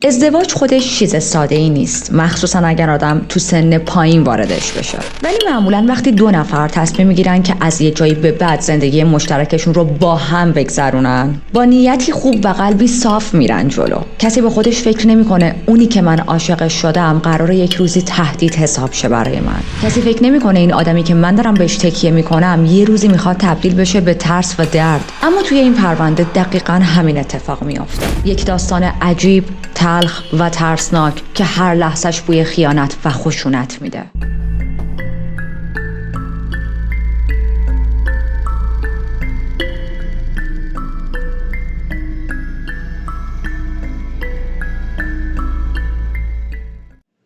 ازدواج خودش چیز ساده‌ای نیست، مخصوصا اگر آدم تو سن پایین واردش بشه. ولی معمولا وقتی دو نفر تصمیم میگیرن که از یه جایی به بعد زندگی مشترکشون رو با هم بگذرونن، با نیتی خوب و قلبی صاف میرن جلو. کسی به خودش فکر نمیکنه اونی که من عاشقش شدم قراره یک روزی تهدید حساب شه برای من. کسی فکر نمیکنه این آدمی که من دارم بهش تکیه میکنم یه روزی میخواد تبدیل بشه به ترس و درد. اما توی این پرونده دقیقاً همین اتفاق میافته. یک داستان عجیب، تلخ و ترسناک که هر لحظهش بوی خیانت و خشونت میده.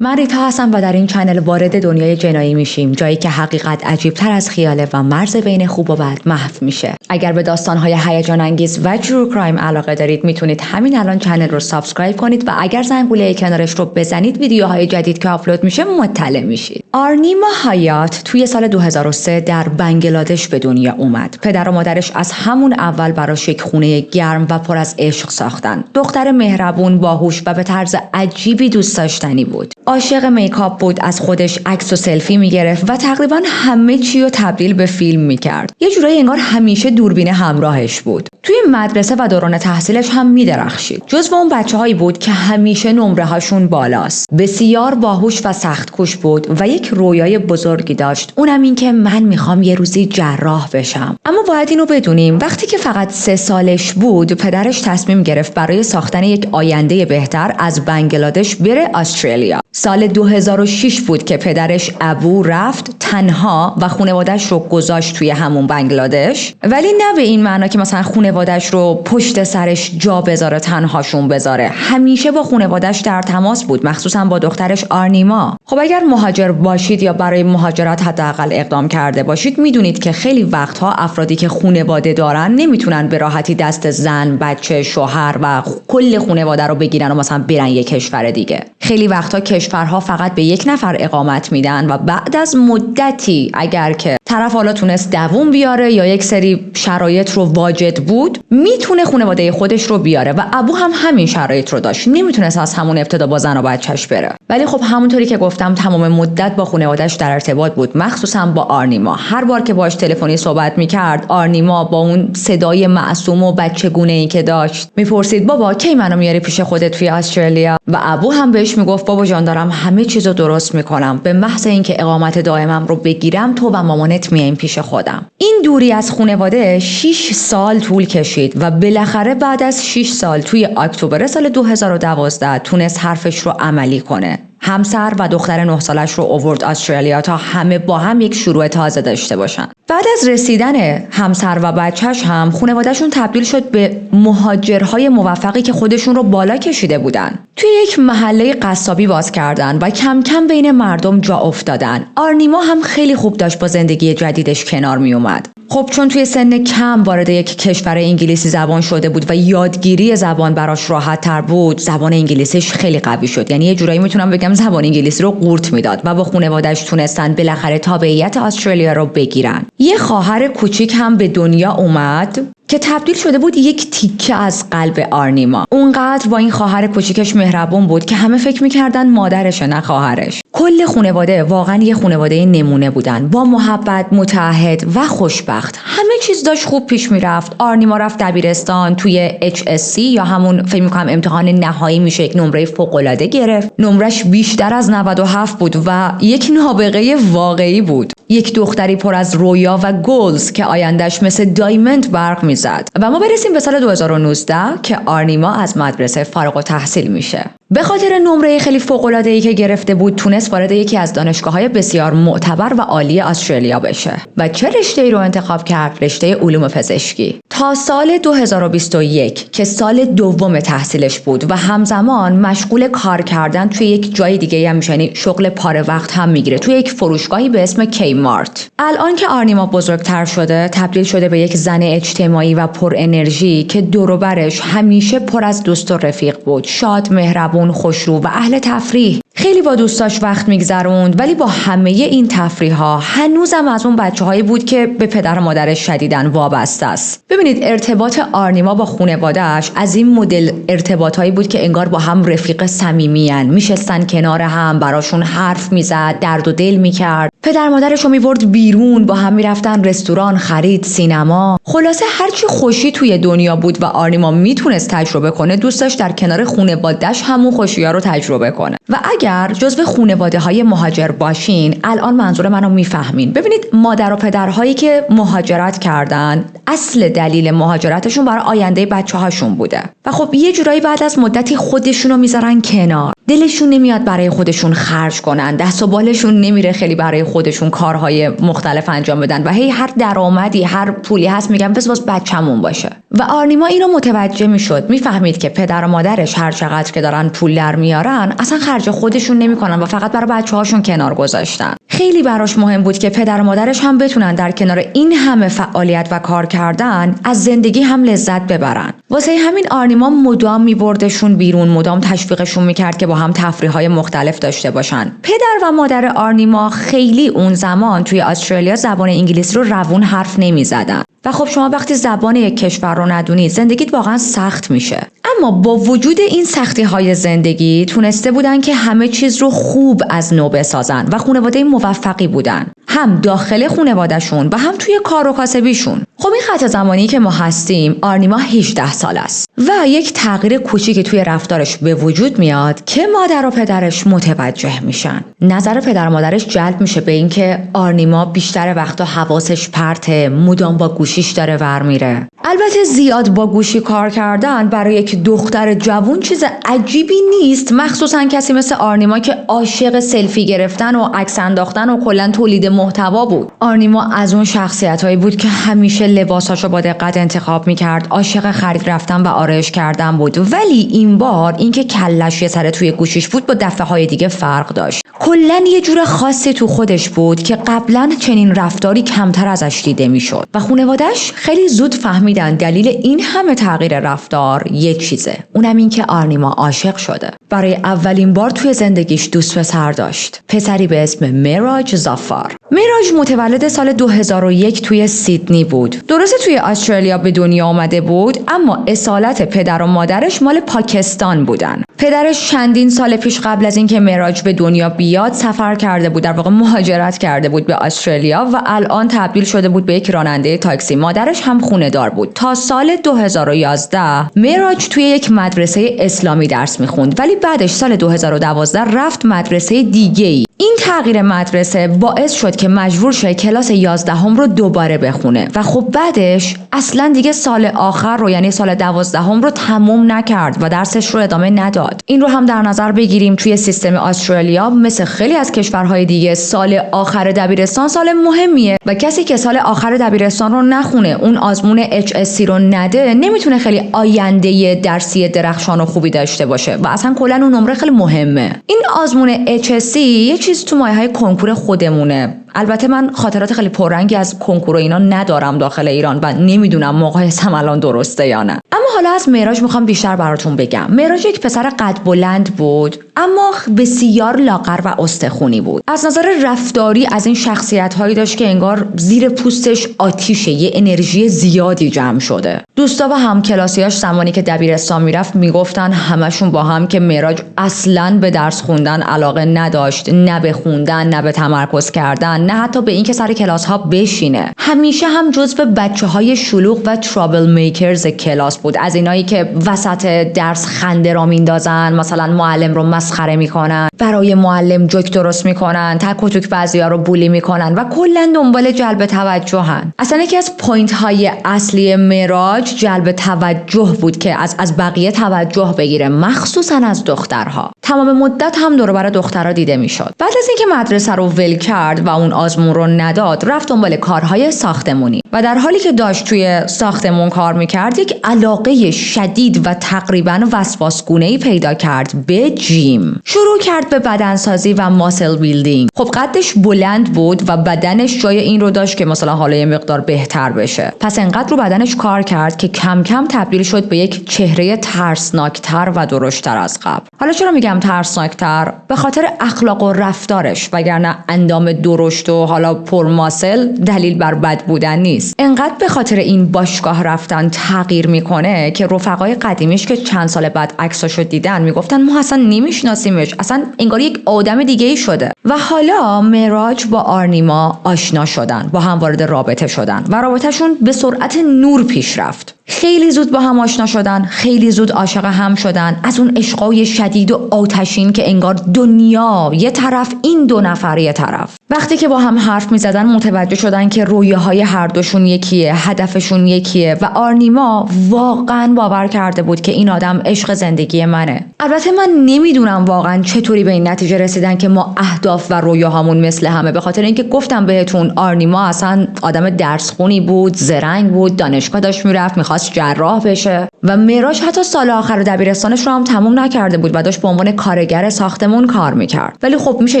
من ریتا هستم و در این چنل وارد دنیای جنایی میشیم، جایی که حقیقت عجیب‌تر از خیاله و مرز بین خوب و بد محو میشه. اگر به داستان‌های هیجان انگیز و ترو کرایم علاقه دارید میتونید همین الان چنل رو سابسکرایب کنید و اگر زنگوله کنارش رو بزنید ویدیوهای جدید که آپلود میشه مطلع میشید. آرنیما هایات توی سال 2003 در بنگلادش به دنیا اومد. پدر و مادرش از همون اول براش یک خونه گرم و پر از عشق ساختن. دختر مهربون، باهوش و به طرز عجیبی دوست داشتنی بود. عاشق میکاپ بود، از خودش عکس و سلفی میگرفت و تقریبا همه چی رو تبدیل به فیلم میکرد. یه جورایی انگار همیشه دوربین همراهش بود. توی مدرسه و دوران تحصیلش هم میدرخشید. جزو اون بچه‌هایی بود که همیشه نمره هاشون بالاست. بسیار باهوش و سخت کوش بود و یک رویای بزرگی داشت. اونم این که من میخوام یه روزی جراح بشم. اما باید اینو بدونیم وقتی که فقط 3 سالش بود پدرش تصمیم گرفت برای ساختن یک آینده بهتر از بنگلادش بره استرالیا. سال 2006 بود که پدرش ابو رفت تنها و خانواده‌اش رو گذاشت توی همون بنگلادش، ولی نه به این معنا که مثلا خانواده‌اش رو پشت سرش جا بذاره تنهاشون بذاره. همیشه با خانواده‌اش در تماس بود، مخصوصا با دخترش آرنیما. خب اگر مهاجر باشید یا برای مهاجرت حداقل اقدام کرده باشید میدونید که خیلی وقتها افرادی که خانواده دارن نمیتونن به راحتی دست زن، بچه، شوهر و کل خانواده رو بگیرن و مثلا برن یک کشور دیگه. خیلی وقتها کشورها فقط به یک نفر اقامت میدن و بعد از مدتی اگر که طرف حالا تونست دووم بیاره یا یک سری شرایط رو واجد بود میتونه خانواده خودش رو بیاره و ابو هم همین شرایط رو داشت، نمیتونست از همون ابتدا با زن و بچه‌ش بره. ولی خب همونطوری که گفتم تمام مدت با خانواده‌اش در ارتباط بود، مخصوصا با آرنیما. هر بار که باهاش تلفنی صحبت میکرد آرنیما با اون صدای معصوم و بچگونه‌ای که داشت میپرسید بابا کی منو میاری پیش خودت توی استرالیا؟ و ابو هم بهش میگفت بابا جان دارم همه چیزو درست میکنم، به محض اینکه اقامت دائمم رو بگیرم تو و مامانت میایم پیش خودم. این دوری از خانواده 6 سال طول کشید و بالاخره بعد از 6 سال توی اکتبر سال 2012 تونست حرفش رو عملی کنه. همسر و دختر 9 سالش رو آورد استرالیا تا همه با هم یک شروع تازه داشته باشن. بعد از رسیدن همسر و بچهش هم خانواده‌شون تبدیل شد به مهاجرهای موفقی که خودشون رو بالا کشیده بودن. توی یک محله قصابی باز کردن و کم کم بین مردم جا افتادن. آرنیما هم خیلی خوب داشت با زندگی جدیدش کنار می اومد. خب چون توی سن کم وارد یک کشور انگلیسی زبان شده بود و یادگیری زبان براش راحت تر بود، زبان انگلیسیش خیلی قوی شد. یعنی یه جورایی میتونم بگم زبان انگلیسی رو قورت میداد و با خانواده‌اش تونستن بالاخره تابعیت استرالیا رو بگیرن. یه خواهر کوچیک هم به دنیا اومد که تبدیل شده بود یک تیکه از قلب آرنیما. اونقدر با این خواهر کوچیکش مهربون بود که همه فکر میکردن مادرشه نه خواهرش. کل خانواده واقعا یه خانواده نمونه بودن، با محبت، متعهد و خوشبخت. همه چیز داشت خوب پیش میرفت. آرنیما رفت دبیرستان، توی HSC یا همون فکر میکنم امتحان نهایی میشه یک نمره فوق‌العاده گرفت. نمرش بیشتر از 97 بود و یک نابغه واقعی بود. یک دختری پر از رویا و گلز که آیندهش مثل دایموند برق میزد. و ما برسیم به سال 2019 که آرنیما از مدرسه فارغ التحصیل میشه. به خاطر نمره خیلی فوق‌العاده‌ای که گرفته بود تونست وارد یکی از دانشگاه‌های بسیار معتبر و عالی استرالیا بشه. و چه رشته‌ای رو انتخاب کرد؟ رشته علوم پزشکی. تا سال 2021 که سال دوم تحصیلش بود و همزمان مشغول کار کردن توی یک جای دیگه هم میشه، یعنی شغل پاره وقت هم میگیره توی یک فروشگاهی به اسم کی مارت. الان که آرنیما بزرگتر شده تبدیل شده به یک زن اجتماعی و پر انرژی که دور و برش همیشه پر از دوست و رفیق بود، شاد، مهربون، خوشرو و اهل تفریح. خیلی با دوستاش وقت میگذروند، ولی با همه این تفریح‌ها هنوزم از اون بچه‌هایی بود که به پدر و مادرش شدیداً وابسته است. ببینید ارتباط آرنیما با خانواده‌اش از این مدل ارتباطایی بود که انگار با هم رفیق صمیمی‌ان، میشستن کنار هم، براشون حرف میزد، درد و دل میکرد. پدر مادرش رو میبرد بیرون، با هم میرفتن رستوران، خرید، سینما. خلاصه هرچی خوشی توی دنیا بود و آرنیما میتونست تجربه کنه، دوست داشت در کنار خانواده‌اش همون خوشی‌ها رو تجربه کنه. و اگر جزو خانواده‌های مهاجر باشین، الان منظور منو میفهمین. ببینید مادر و پدرهایی که مهاجرت کردن، اصل دلیل مهاجرتشون برای آینده بچه‌هاشون بوده. و خب یه جورایی بعد از مدتی خودشونو میذارن کنار. دلشون نمیاد برای خودشون خرج کنن، دست و بالشون نمیره خیلی برای خودشون کارهای مختلف انجام بدن و هی هر درآمدی، هر پولی هست میگن بس واسه بچه‌مون باشه. و آرنیما اینو متوجه میشد، میفهمید که پدر و مادرش هر چقدر که دارن پول در میارن اصلا خرج خودشون نمیکنن و فقط برای بچه‌هاشون کنار گذاشتن. خیلی براش مهم بود که پدر و مادرش هم بتونن در کنار این همه فعالیت و کار کردن از زندگی هم لذت ببرن. واسه همین آرنیما مدام میبردشون بیرون، مدام تشویقشون میکرد که با هم تفریح‌های مختلف داشته باشن. پدر و مادر آرنیما خیلی اون زمان توی استرالیا زبان انگلیسی رو روون حرف نمیزدن. و خب شما وقتی زبان یک کشور رو ندونید زندگیت واقعا سخت میشه. اما با وجود این سختی‌های زندگی تونسته بودن که همه چیز رو خوب از نو بسازن و خانواده موفقی بودن، هم داخل خانواده‌شون و هم توی کار و کاسبیشون. خب این خط زمانی که ما هستیم، آرنیما 18 سال است و یک تغییر کوچیکی توی رفتارش به وجود میاد که مادر و پدرش متوجه میشن. نظر پدر و مادرش جلب میشه به این که آرنیما بیشتر وقتا حواسش پرته، مدام با گوشیش داره ور میره. البته زیاد با گوشی کار کردن برای یک دختر جوون چیز عجیبی نیست، مخصوصا کسی مثل آرنیما که عاشق سلفی گرفتن و عکس انداختن و کلا تولید محتوا بود. آرنیما از اون شخصیتایی بود که همیشه لباساشو با دقت انتخاب میکرد، عاشق خرید رفتن و آرایش کردن بود. ولی این بار اینکه کلش یه سر توی گوشیش بود با دفعه‌های دیگه فرق داشت. کلا یه جور خاصی تو خودش بود که قبلا چنین رفتاری کمتر ازش دیده میشد و خانواده‌اش خیلی زود فهمیدن دلیل این همه تغییر رفتار یه چیزه، اونم این که آرنیما عاشق شده. برای اولین بار توی زندگیش دوست پسر داشت، پسری به اسم میراج زافار. میراج متولد سال 2001 توی سیدنی بود. درسته توی استرالیا به دنیا آمده بود، اما اصالت پدر و مادرش مال پاکستان بودن. پدرش چندین سال پیش قبل از اینکه میراج به دنیا بیاد سفر کرده بود، در واقع مهاجرت کرده بود به استرالیا و الان تبدیل شده بود به یک راننده تاکسی. مادرش هم خونه دار بود. تا سال 2011 میراج توی یک مدرسه اسلامی درس میخوند، ولی بعدش سال 2012 رفت مدرسه دیگه‌ای. این تغییر مدرسه باعث شد که مجبور شه کلاس 11 رو دوباره بخونه و خب بعدش اصلا دیگه سال آخر رو، یعنی سال 12 رو تموم نکرد و درسش رو ادامه نداد. این رو هم در نظر بگیریم توی سیستم استرالیا مثل خیلی از کشورهای دیگه سال آخر دبیرستان سال مهمیه و کسی که سال آخر دبیرستان رو نخونه، اون آزمون HSC رو نده، نمیتونه خیلی آینده درسی درخشان و خوبی داشته باشه و اصلا کلا اون نمره خیلی مهمه. این آزمون HSC یه چیز تو مایه‌های کنکور خودمونه. البته من خاطرات خیلی پررنگی از کنکور و اینا ندارم داخل ایران و نمیدونم مقایسه‌ام الان درسته یا نه. اما حالا از معراج میخوام بیشتر براتون بگم. معراج یک پسر قد بلند بود اما بسیار لاغر و استخونی بود. از نظر رفتاری از این شخصیت‌هایی داشت که انگار زیر پوستش آتیشه، یه انرژی زیادی جمع شده. دوستا و همکلاسیاش زمانی که دبیرستان میرفت میگفتن همشون با هم که معراج اصلاً به درس خوندن علاقه نداشت، نه به خوندن، نه به تمرکز کردن، نه حتی به این که سر کلاس ها بشینه. همیشه هم جزو بچه‌های شلوغ و ترابل میکرز کلاس بود، از اینایی که وسط درس خنده را میندازن، مثلا معلم رو مسخره میکنن، برای معلم جوک درست میکنن، تک و توک بعضیا رو بولی میکنن و کلا دنبال جلب توجهن. اصلا یکی از پوینت های اصلی معراج جلب توجه بود که از بقیه توجه بگیره، مخصوصا از دخترها. تمام مدت هم دور و بر دخترها دیده میشد. بعد از اینکه مدرسه رو ول کرد و اون اون آزمون رو نداد، رفت دنبال کارهای ساختمونی و در حالی که داشت توی ساختمون کار میکرد یک علاقه شدید و تقریباً وسواسگونه‌ای پیدا کرد به جیم. شروع کرد به بدنسازی و ماسل بیلدینگ. خب قدش بلند بود و بدنش جای این رو داشت که مثلا حالا یه مقدار بهتر بشه. پس انقدر رو بدنش کار کرد که کم کم تبدیل شد به یک چهره ترسناکتر و درشت‌تر از قبل. حالا چرا میگم ترسناکتر؟ به خاطر اخلاق و رفتارش، وگرنه اندام درشت و حالا پرماسل دلیل بر بد بودن نیست. انقدر به خاطر این باشگاه رفتن تغییر میکنه که رفقای قدیمیش که چند سال بعد عکساشو دیدن میگفتن ما اصلا نمیشناسیمش، اصلا انگار یک آدم دیگه‌ای شده. و حالا معراج با آرنیما آشنا شدن، با هم وارد رابطه شدن و رابطهشون به سرعت نور پیش رفت. خیلی زود با هم آشنا شدن، خیلی زود عاشق هم شدن. از اون عشقای شدید و آتشین که انگار دنیا یه طرف، این دو نفر یه طرف. وقتی که با هم حرف می‌زدن متوجه شدن که رویاهای هر دوشون یکیه، هدفشون یکیه و آرنیما واقعاً باور کرده بود که این آدم عشق زندگی منه. البته من نمیدونم واقعاً چطوری به این نتیجه رسیدن که ما اهداف و رویاهامون مثل همه، به خاطر اینکه گفتم بهتون آرنیما اصلا آدم درسخونی بود، زرنگ بود، دانشگاه داشت میرفت، می‌خواست جراح بشه و معراج حتی سال آخر دبیرستانش رو هم تموم نکرده بود و داشت به عنوان کارگر ساختمون کار میکرد. ولی خب میشه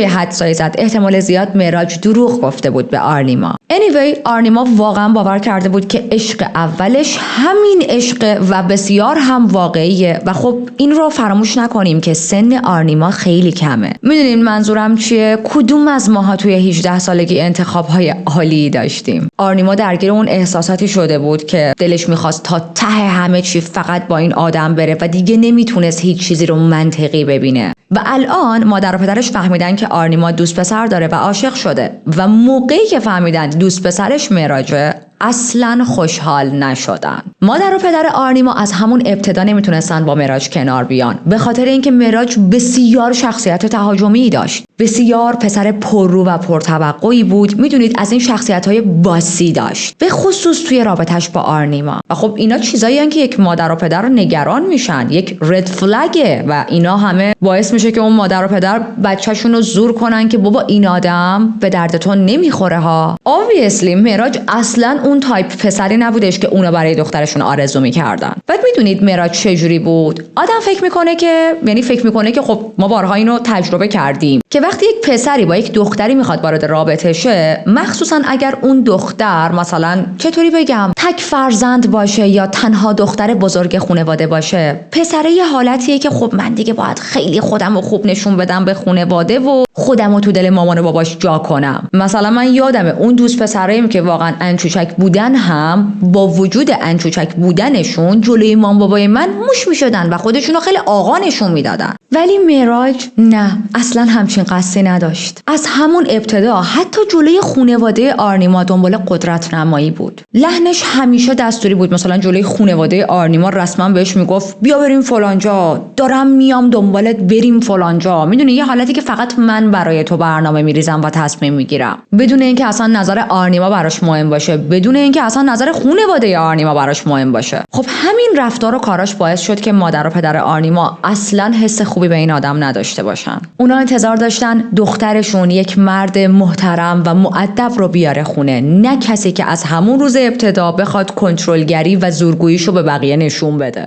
یه حدسایی زد، احتمال زیاد معراج دروغ گفته بود به آرنیما. anyway آرنیما واقعا باور کرده بود که عشق اولش همین عشق و بسیار هم واقعیه و خب این رو فراموش نکنیم که سن آرنیما خیلی کمه. میدونین منظورم چیه؟ کدوم از ماها توی 18 سالگی انتخاب‌های عالی داشتیم؟ آرنیما درگیر اون احساساتی شده بود که دلش می‌خواست تا ته همه چی فقط با این آدم بره و دیگه نمیتونست هیچ چیزی رو منطقی ببینه. و الان مادر و پدرش فهمیدن که آرنیما دوست پسر داره و عاشق شده و موقعی که فهمیدن دوست پسرش معراجه اصلاً خوشحال نشدن. مادر و پدر آرنیما از همون ابتدا نمیتونستن با معراج کنار بیان، به خاطر اینکه معراج بسیار شخصیت تهاجمی داشت، بسیار پسر پررو و پرتوقعی بود. میدونید از این شخصیت‌های باسی داشت، به خصوص توی رابطش با آرنیما. و خب اینا چیزایی هستن که یک مادر و پدر نگران میشن، یک رد فلگه و اینا همه باعث میشه که اون مادر و پدر بچه‌شون رو زور کنن که بابا این آدم به درد تو نمیخوره ها. obviously معراج اصلاً اون تایپ پسری نبودش که اونا برای دخترشون آرزو می‌کردن. بعد میدونید معراج چه جوری بود؟ آدم فکر میکنه که خب ما بارها اینو تجربه کردیم که وقتی یک پسری با یک دختری میخواد وارد رابطه شه، مخصوصا اگر اون دختر مثلا چطوری بگم تک فرزند باشه یا تنها دختر بزرگ خانواده باشه، پسره یه حالتیه که خب من دیگه باید خیلی خودم رو خوب نشون بدم به خانواده و خودم رو تو دل مامان و باباش جا کنم. مثلا من یادمه اون دوست پسریم که واقعا انچوچک بودن هم با وجود انچوچک بودنشون جلوی مام بابای من موش میشدن و خودشونو خیلی آقا نشون میدادن. ولی معراج نه، اصلا همچین قصدی نداشت. از همون ابتدا حتی جلوی خانواده آرنیما دنبال قدرت نمایی بود. لحنش همیشه دستوری بود. مثلا جلوی خانواده آرنیما رسما بهش میگفت بیا بریم فلانجا، دارم میام دنبالت بریم فلانجا. میدونی یه حالتی که فقط من برای تو برنامه میریزم و تصمیم میگیرم، بدون اینکه اصلا نظر آرنیما براش مهم باشه، بدون اینکه اصلا نظر خانواده آرنیما براش مهم باشه. خب همین رفتار و کاراش باعث شد که مادر و پدر آرنیما اصلا حس خوبی به این آدم نداشته باشن. اونا انتظار داشتن دخترشون یک مرد محترم و مؤدب رو بیاره خونه، نه کسی که از همون روز ابتدا بخواد کنترلگری و زورگوییشو به بقیه نشون بده.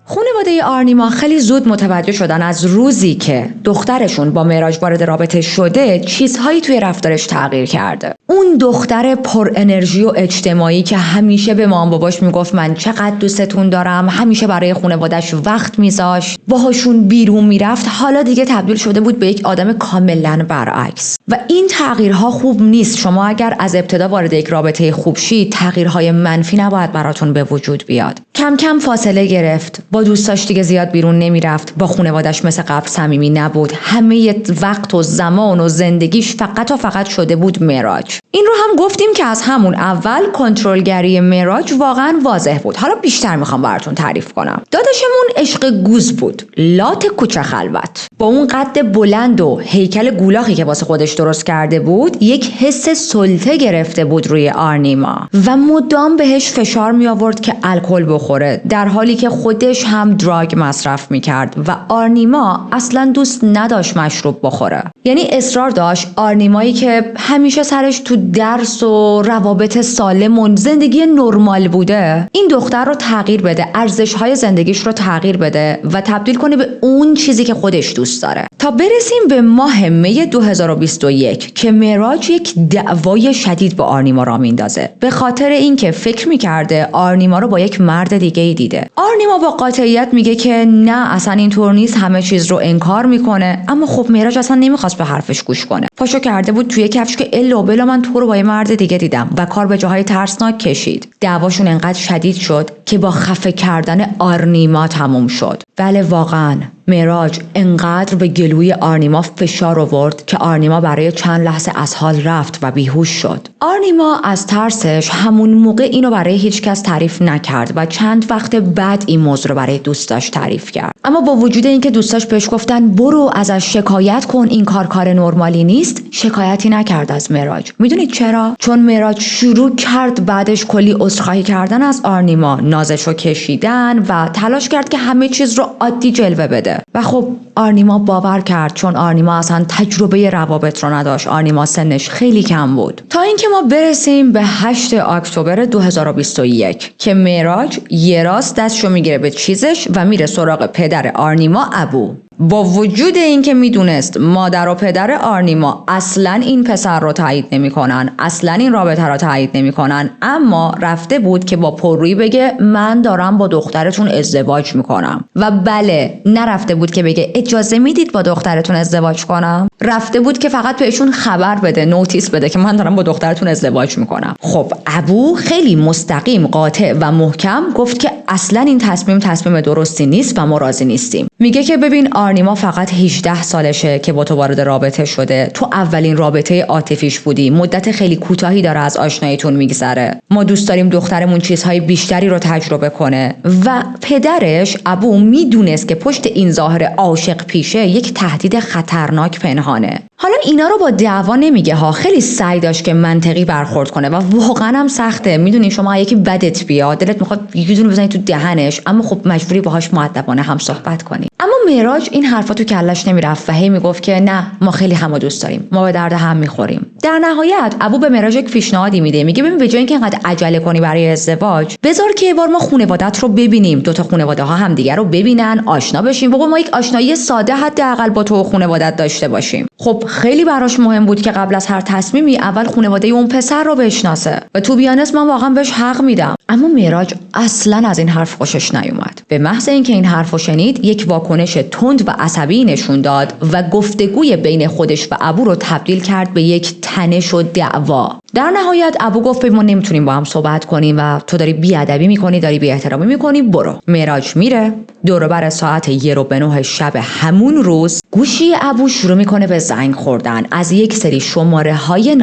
خانواده آرنیما خیلی زود متوجه شدن از روزی که دخترشون با معراج وارد رابطه شده چیزهایی توی رفتارش تغییر کرده. اون دختر پر انرژی و اجتماعی که همیشه به مام باباش میگفت من چقدر دوستتون دارم، همیشه برای خانواده‌اش وقت میذاشت، باهاشون بیرون میرفت، حالا دیگه تبدیل شده بود به یک آدم کاملا برعکس. و این تغییرها خوب نیست. شما اگر از ابتدا وارد یک رابطه خوب شید، تغییرهای منفی نباید براتون به وجود بیاد. کم کم فاصله گرفت، با دوستاش دیگه زیاد بیرون نمیرفت، با خانواده‌اش مثل قبل صمیمی نبود، همه وقت و زمان و زندگیش فقط و فقط شده بود معراج. این رو هم گفتیم که از همون اول کنترلگری معراج واقعا واضح بود. حالا بیشتر میخوام براتون تعریف کنم. داداشمون عشق گوز بود، لات کوچه خلوت. با اون قد بلند و هیکل گولاخی که واسه خودش درست کرده بود، یک حس سلطه گرفته بود روی آرنیما و مدام بهش فشار می آورد که الکل بخوره، در حالی که خودش هم دراگ مصرف میکرد و آرنیما اصلا دوست نداشت مشروب بخوره. یعنی اصرار داشت آرنیمایی که همیشه سرش تو درس و روابط سالم و زندگی نرمال بوده، این دختر رو تغییر بده، ارزش‌های زندگیش رو تغییر بده و تبدیل کنه به اون چیزی که خودش دوست داره. تا برسیم به ماه می 2021 که معراج یک دعوای شدید با آرنیما را میندازه، به خاطر اینکه فکر میکرده آرنیما رو با یک مرد دیگه‌ای دیده. آرنیما با قاطعیت میگه که نه اصلا اینطور نیست، همه چیز رو انکار میکنه، اما خب معراج اصلا نمیخواست به حرفش گوش کنه. پاشو کرده بود توی کفش که الا بلا من تو رو با یه مرد دیگه دیدم و کار به جاهای ترسناک کشید. دعواشون انقدر شدید شد که با خفه کردن آرنیما تموم شد. بله واقعا معراج انقدر به گلوی آرنیما فشار آورد که آرنیما برای چند لحظه از حال رفت و بیهوش شد. آرنیما از ترسش همون موقع اینو برای هیچ کس تعریف نکرد و چند وقت بعد این موضوع رو برای دوستاش تعریف کرد. اما با وجود اینکه دوستاش بهش گفتن برو ازش شکایت کن، این کار نرمالی نیست، شکایتی نکرد از معراج. میدونید چرا؟ چون معراج شروع کرد بعدش کلی عذرخواهی کردن از آرنیما، نازشو کشیدن و تلاش کرد که همه چیز رو عادی جلوه بده. و خب آرنیما باور کرد، چون آرنیما اصلا تجربه روابط رو نداشت. آرنیما سنش خیلی کم بود. تا اینکه ما برسیم به 8 اکتبر 2021 که معراج یه راست دستشو میگیره به چیزش و میره سراغ پدر آرنیما، ابو. با وجود اینکه میدونست مادر و پدر آرنیما اصلا این پسر رو تایید نمیکنن، اصلا این رابطه رو تایید نمیکنن، اما رفته بود که با پررویی بگه من دارم با دخترتون ازدواج میکنم. و بله، نرفته بود که بگه اجازه میدید با دخترتون ازدواج کنم، رفته بود که فقط بهشون خبر بده، نوتیس بده که من دارم با دخترتون ازدواج میکنم. خب ابو خیلی مستقیم، قاطع و محکم گفت که اصلا این تصمیم درستی نیست و ما راضی نیستیم. میگه که ببین آرنیما فقط 18 سالشه که با تو وارد رابطه شده، تو اولین رابطه عاطفیش بودی، مدت خیلی کوتاهی داره از آشناییتون میگذره، ما دوست داریم دخترمون چیزهای بیشتری رو تجربه کنه. و پدرش ابو میدونست که پشت این ظاهر عاشق پیشه یک تهدید خطرناک پنهانه. حالا اینا رو با دعوا نمیگه ها، خیلی سعی داشت که منطقی برخورد کنه و واقعا هم سخته. میدونی شما یکی بدت بیاد، دلت میخواد یه دونه بزنی تو دهنش، اما خب مجبوری باهاش مؤدبانه هم صحبت کنی. اما معراج این حرفا تو کلش نمیرفت و هی میگفت که نه، ما خیلی همو دوست داریم، ما به درد هم میخوریم. در نهایت ابو به معراج یک پیشنهادی میده، میگه ببین به جای اینکه اینقدر عجله کنی برای ازدواج، بذار که یه بار ما خانواده‌ات رو ببینیم، دو تا خانواده ها هم دیگه رو ببینن، آشنا بشیم، بابا ما یک آشنایی ساده حداقل با تو و خانواده‌ات داشته باشیم. خب خیلی براش مهم بود که قبل از هر تصمیمی اول خانواده اون پسر رو بشناسه و تو بیانست من واقعا بهش حق میدم. اما معراج اصلا از این حرف خوشش نیومد. به محض اینکه این حرفو شنید یک واکنش تند و عصبی نشون داد و گفتگوی بین خودش و ابو رو تبدیل کرد به یک تنش و دعوا. در نهایت ابو گفت ما نمیتونیم با هم صحبت کنیم و تو داری بیادبی میکنی، داری بی احترامی میکنی، برو. معراج میره. دور و بر ساعت 1:09 شب همون روز گوشی ابو شروع میکنه به زنگ خوردن از یک سری شماره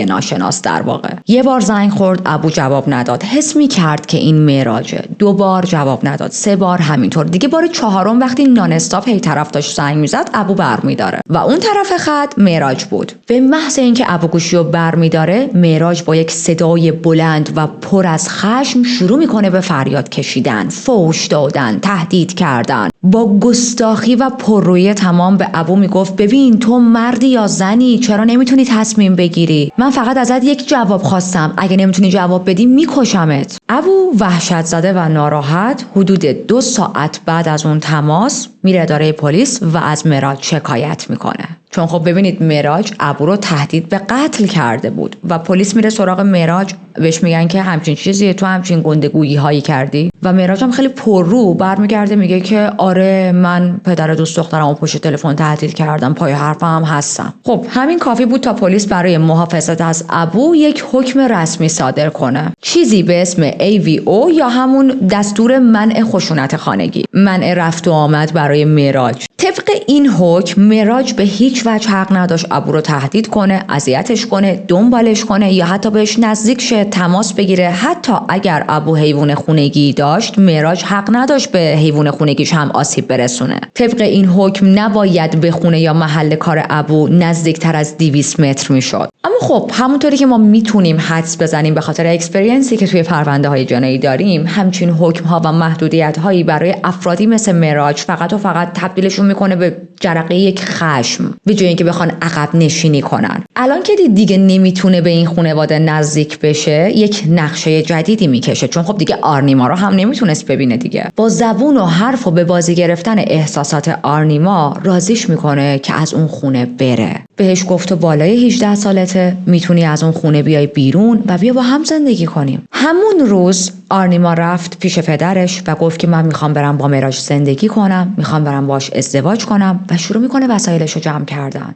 ناشناس در واقع. یه بار زنگ خورد، ابو جواب نداد، حس میکرد که این معراجه. 2 بار جواب نداد، 3 بار همینطور. دیگه بار 4م وقتی نان استاپ هی طرف داشت زنگ میزد، ابو برمیداره و اون طرف خط معراج بود. به محض اینکه ابو گوشیو برمیداره، معراج با یک صدای بلند و پر از خشم شروع میکنه به فریاد کشیدن، فحش دادن، تهدید کردن. با گستاخی و پررویی تمام به ابو میگفت ببین تو مردی یا زنی، چرا نمیتونی تصمیم بگیری؟ من فقط ازت یک جواب خواستم، اگه نمیتونی جواب بدی میکشمت. ابو وحشت زده و ناراحت حدود 2 ساعت بعد از اون تماس میره اداره پلیس و از معراج شکایت میکنه. چون خب ببینید معراج ابو رو تهدید به قتل کرده بود و پلیس میره سراغ معراج، بهش میگن که همچین چیزیه، تو همچین گندگویی هایی کردی. و معراج هم خیلی پررو برمیگرده میگه که آره من پدر دوست دخترمو پشت تلفن تهدید کردم، پای حرفم هستم. خب همین کافی بود تا پلیس برای محافظت از ابو یک حکم رسمی صادر کنه، چیزی به اسم AVO یا همون دستور منع خشونت خانگی، منع رفت و آمد برای معراج. طبق این حکم معراج به هیچ وجه حق نداشت ابو رو تهدید کنه، اذیتش کنه، دنبالش کنه یا حتی بهش نزدیک شه، تماس بگیره. حتی اگر ابو حیوان خونگی داشت، معراج حق نداشت به حیوان خونگیش هم آسیب برسونه. طبق این حکم نباید به خونه یا محل کار ابو نزدیکتر از 200 متر میشد. اما خب همونطوری که ما میتونیم حدس بزنیم به خاطر اکسپریانسی که توی پرونده های جنایی داریم، همچین حکم ها و محدودیت هایی برای افرادی مثل معراج فقط و فقط تبدیلشون میکنه به جرقه یک خشم، به جای اینکه بخوان عقب نشینی کنن. الان که دیگه نمیتونه به این خانواده نزدیک بشه، یک نقشه جدیدی میکشه، چون خب دیگه آرنیما رو هم نمیتونست ببینه دیگه. با زبون و حرف و به بازی گرفتن احساسات آرنیما راضیش میکنه که از اون خونه بره. بهش گفت بالای 18 سالته، میتونی از اون خونه بیای بیرون و بیا با هم زندگی کنیم. همون روز آرنیما رفت پیش پدرش و گفت که من میخوام برم با معراج زندگی کنم، میخوام برم باش ازدواج کنم و شروع میکنه وسایلش رو جمع کردن.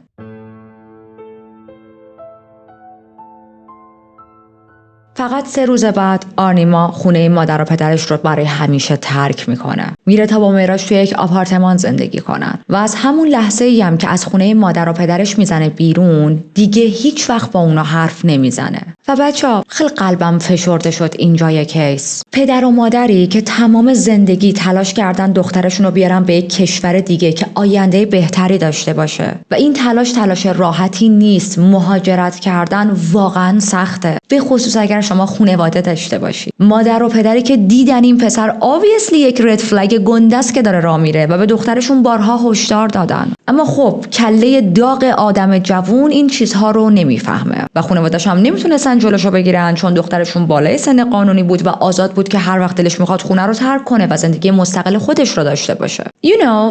فقط 3 روز بعد آرنیما خونه مادر و پدرش رو برای همیشه ترک میکنه. میره تا با معراج توی یک آپارتمان زندگی کنن و از همون لحظه‌ای هم که از خونه مادر و پدرش میزنه بیرون، دیگه هیچ وقت با اونا حرف نمیزنه. و بچه‌ها خیلی قلبم فشرده شد اینجای کیس. پدر و مادری که تمام زندگی تلاش کردن دخترشون رو بیارن به یک کشور دیگه که آینده بهتری داشته باشه و این تلاش راحتی نیست. مهاجرت کردن واقعا سخته، به خصوص اگر شما خانواده داشته باشید. مادر و پدری که دیدن این پسر obviously یک رد فلگ گنده است که داره راه میره و به دخترشون بارها هشدار دادن، اما خب کله داغ آدم جوون این چیزها رو نمیفهمه و خانواده‌اش هم نمیتونستن جلوشو بگیرن، چون دخترشون بالای سن قانونی بود و آزاد بود که هر وقت دلش میخواد خونه رو ترک کنه و زندگی مستقل خودش رو داشته باشه.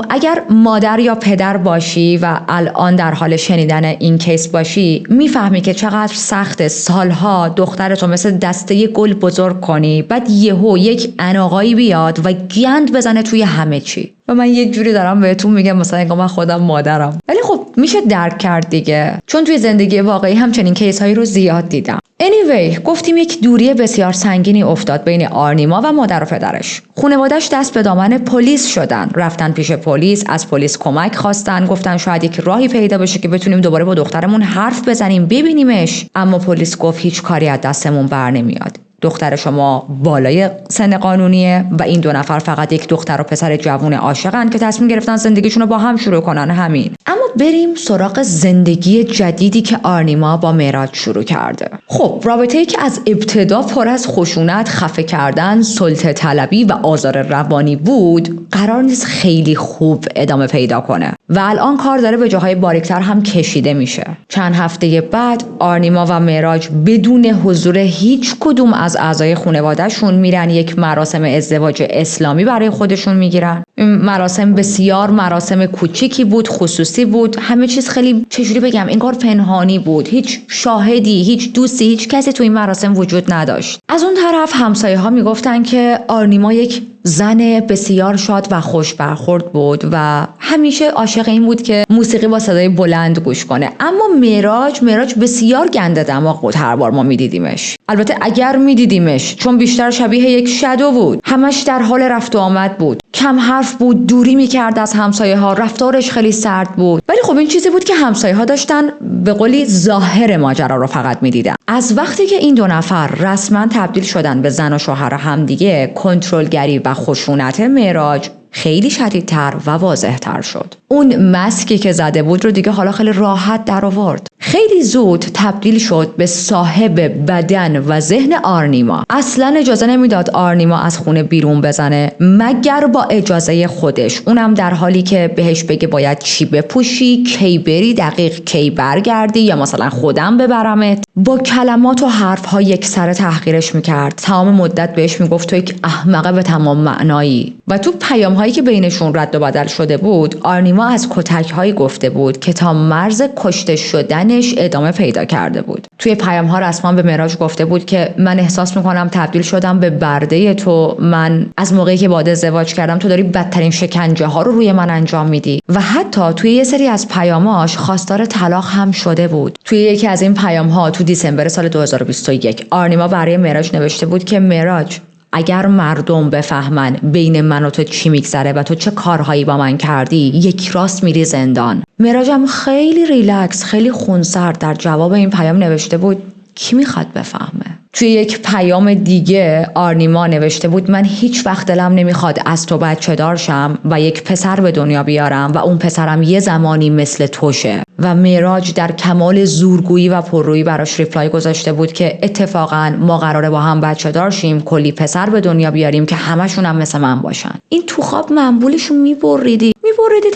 اگر مادر یا پدر باشی و الان در حال شنیدن این کیس باشی، میفهمی که چقدر سخته سالها دخترتو مثل دسته گل بزرگ کنی، بعد یهو یک اناقایی بیاد و گند بزنه توی همه چی. و من یک جوری دارم بهتون میگم مثلا انگار من خودم مادرم، ولی خب میشه درک کرد دیگه، چون توی زندگی واقعی همچنین کیس هایی رو زیاد دیدم. anyway گفتیم یک دوری بسیار سنگینی افتاد بین آرنیما و مادر و پدرش. خانواده‌اش دست به دامن پلیس شدن، رفتن پیش پلیس، از پلیس کمک خواستن، گفتن شاید یک راهی پیدا بشه که بتونیم دوباره با دخترمون حرف بزنیم، ببینیمش. اما پلیس گفت هیچ کاری از دستمون بر نمیاد. دختر شما بالای سن قانونیه و این 2 نفر فقط یک دختر و پسر جوون عاشقن که تصمیم گرفتن زندگیشون رو با هم شروع کنن، همین. اما بریم سراغ زندگی جدیدی که آرنیما با معراج شروع کرده. خب رابطه‌ای که از ابتدا پر از خشونت، خفه کردن، سلطه طلبی و آزار روانی بود، قرار نیست خیلی خوب ادامه پیدا کنه و الان کار داره به جاهای باریکتر هم کشیده میشه. چند هفته بعد آرنیما و معراج بدون حضور هیچ کدوم از اعضای خانواده‌شون میرن یک مراسم ازدواج اسلامی برای خودشون میگیرن. این مراسم بسیار مراسم کوچیکی بود، خصوصی بود، همه چیز خیلی چجوری بگم انگار پنهانی بود. هیچ شاهدی، هیچ دوستی، هیچ کسی تو این مراسم وجود نداشت. از اون طرف همسایه‌ها میگفتن که آرنیما یک زن بسیار شاد و خوش برخورد بود و همیشه عاشق این بود که موسیقی با صدای بلند گوش کنه. اما معراج بسیار گنده دماغ بود هر بار ما میدیدیمش. البته اگر میدیدیمش، چون بیشتر شبیه یک شادو بود، همش در حال رفت و آمد بود، کم حرف بود، دوری میکرد از همسایه ها، رفتارش خیلی سرد بود. ولی خب این چیزی بود که همسایه ها داشتن به قولی ظاهر ماجرا رو فقط میدیدن. از وقتی که این 2 نفر رسما تبدیل شدن به زن و شوهر همدیگه، کنترلگری و خشونت معراج خیلی شدیدتر و واضح‌تر شد. اون مسکی که زده بود رو دیگه حالا خیلی راحت در آورد. خیلی زود تبدیل شد به صاحب بدن و ذهن آرنیما. اصلا اجازه نمیداد آرنیما از خونه بیرون بزنه مگر با اجازه خودش، اونم در حالی که بهش بگه باید چی بپوشی، کی بری، دقیق کی برگردی، یا مثلا خودم ببرمت. با کلمات و حرف‌ها یک سر تحقیرش میکرد. تمام مدت بهش میگفت تو یک احمقه به تمام معنایی. و تو پیام‌هایی که بینشون رد و بدل شده بود، آرنیما از کتک‌هایی گفته بود که تا مرز کشته شدنش ادامه پیدا کرده بود. توی پیام‌ها رسما به معراج گفته بود که من احساس می‌کنم تبدیل شدم به برده تو، من از موقعی که باهات ازدواج کردم تو داری بدترین شکنجه‌ها رو روی من انجام میدی. و حتی توی یه سری از پیام‌هاش خواستار طلاق هم شده بود. توی یکی از این پیام‌ها تو دیسمبر سال 2021 آرنیما برای معراج نوشته بود که معراج اگر مردم بفهمن بین من و تو چی میگذره و تو چه کارهایی با من کردی، یک راست میری زندان. معراجم خیلی ریلکس، خیلی خونسرد در جواب این پیام نوشته بود کی میخواد بفهمه. توی یک پیام دیگه آرنیما نوشته بود من هیچ وقت دلم نمیخواد از تو بچه دار شم و یک پسر به دنیا بیارم و اون پسرم یه زمانی مثل توشه. و معراج در کمال زورگویی و پررویی براش ریپلای گذاشته بود که اتفاقا ما قراره با هم بچه دار شیم، کلی پسر به دنیا بیاریم که همشون هم مثل من باشن. این تو خواب منبولشو میبریدی